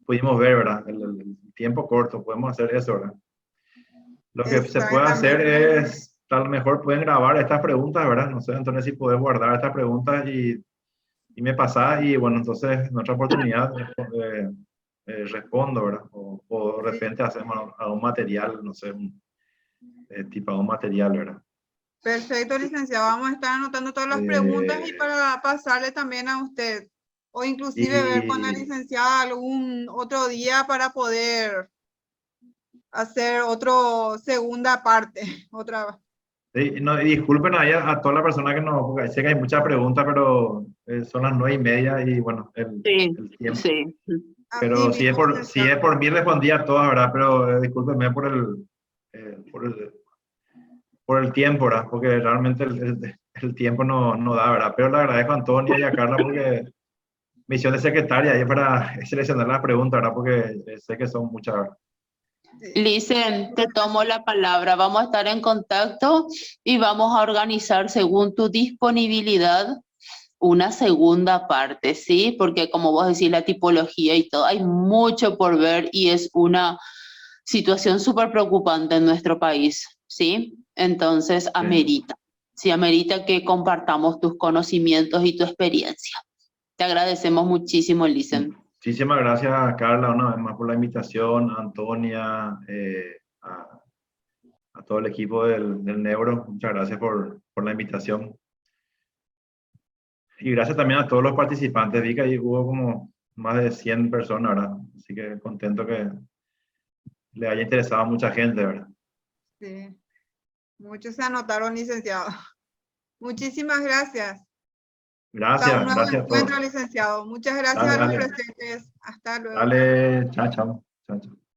pudimos ver, ¿verdad? El tiempo corto, podemos hacer eso, ¿verdad? Lo que se puede hacer es, tal mejor pueden grabar estas preguntas, ¿verdad? No sé, entonces si puedes guardar estas preguntas y me pasás y bueno, entonces en otra oportunidad respondo, ¿verdad? O de repente hacemos un material, no sé, tipo un material, ¿verdad? Perfecto, licenciado. Vamos a estar anotando todas las preguntas y para pasarle también a usted. O inclusive ver con la licenciada algún otro día para poder hacer otra segunda parte. Sí, no, disculpen a toda la persona que no, porque sé que hay muchas preguntas, pero son las 9:30 y bueno, el tiempo. Sí. Pero si es por mí respondí a todas, ¿verdad? Pero discúlpenme por el tiempo, ¿verdad? Porque realmente el tiempo no da, ¿verdad? Pero le agradezco a Antonia y a Carla porque misión de secretaria ahí para seleccionar las preguntas, ¿verdad? Porque sé que son muchas, ¿verdad? Licen, te tomo la palabra. Vamos a estar en contacto y vamos a organizar según tu disponibilidad una segunda parte, ¿sí? Porque como vos decís, la tipología y todo, hay mucho por ver y es una situación súper preocupante en nuestro país, ¿sí? Entonces, amerita. Sí, amerita que compartamos tus conocimientos y tu experiencia. Te agradecemos muchísimo, Lisen. Muchísimas gracias, Carla, una vez más por la invitación, a Antonia, a todo el equipo del Neuro. Muchas gracias por la invitación. Y gracias también a todos los participantes. Vi que ahí hubo como más de 100 personas, ¿verdad? Así que contento que le haya interesado a mucha gente, ¿verdad? Sí. Muchos se anotaron, licenciado. Muchísimas gracias. Gracias, Hasta un nuevo gracias a todos. encuentro, licenciado. Muchas gracias Dale, a los dale. presentes. Hasta luego. Dale, chao, chao. Chao, chao.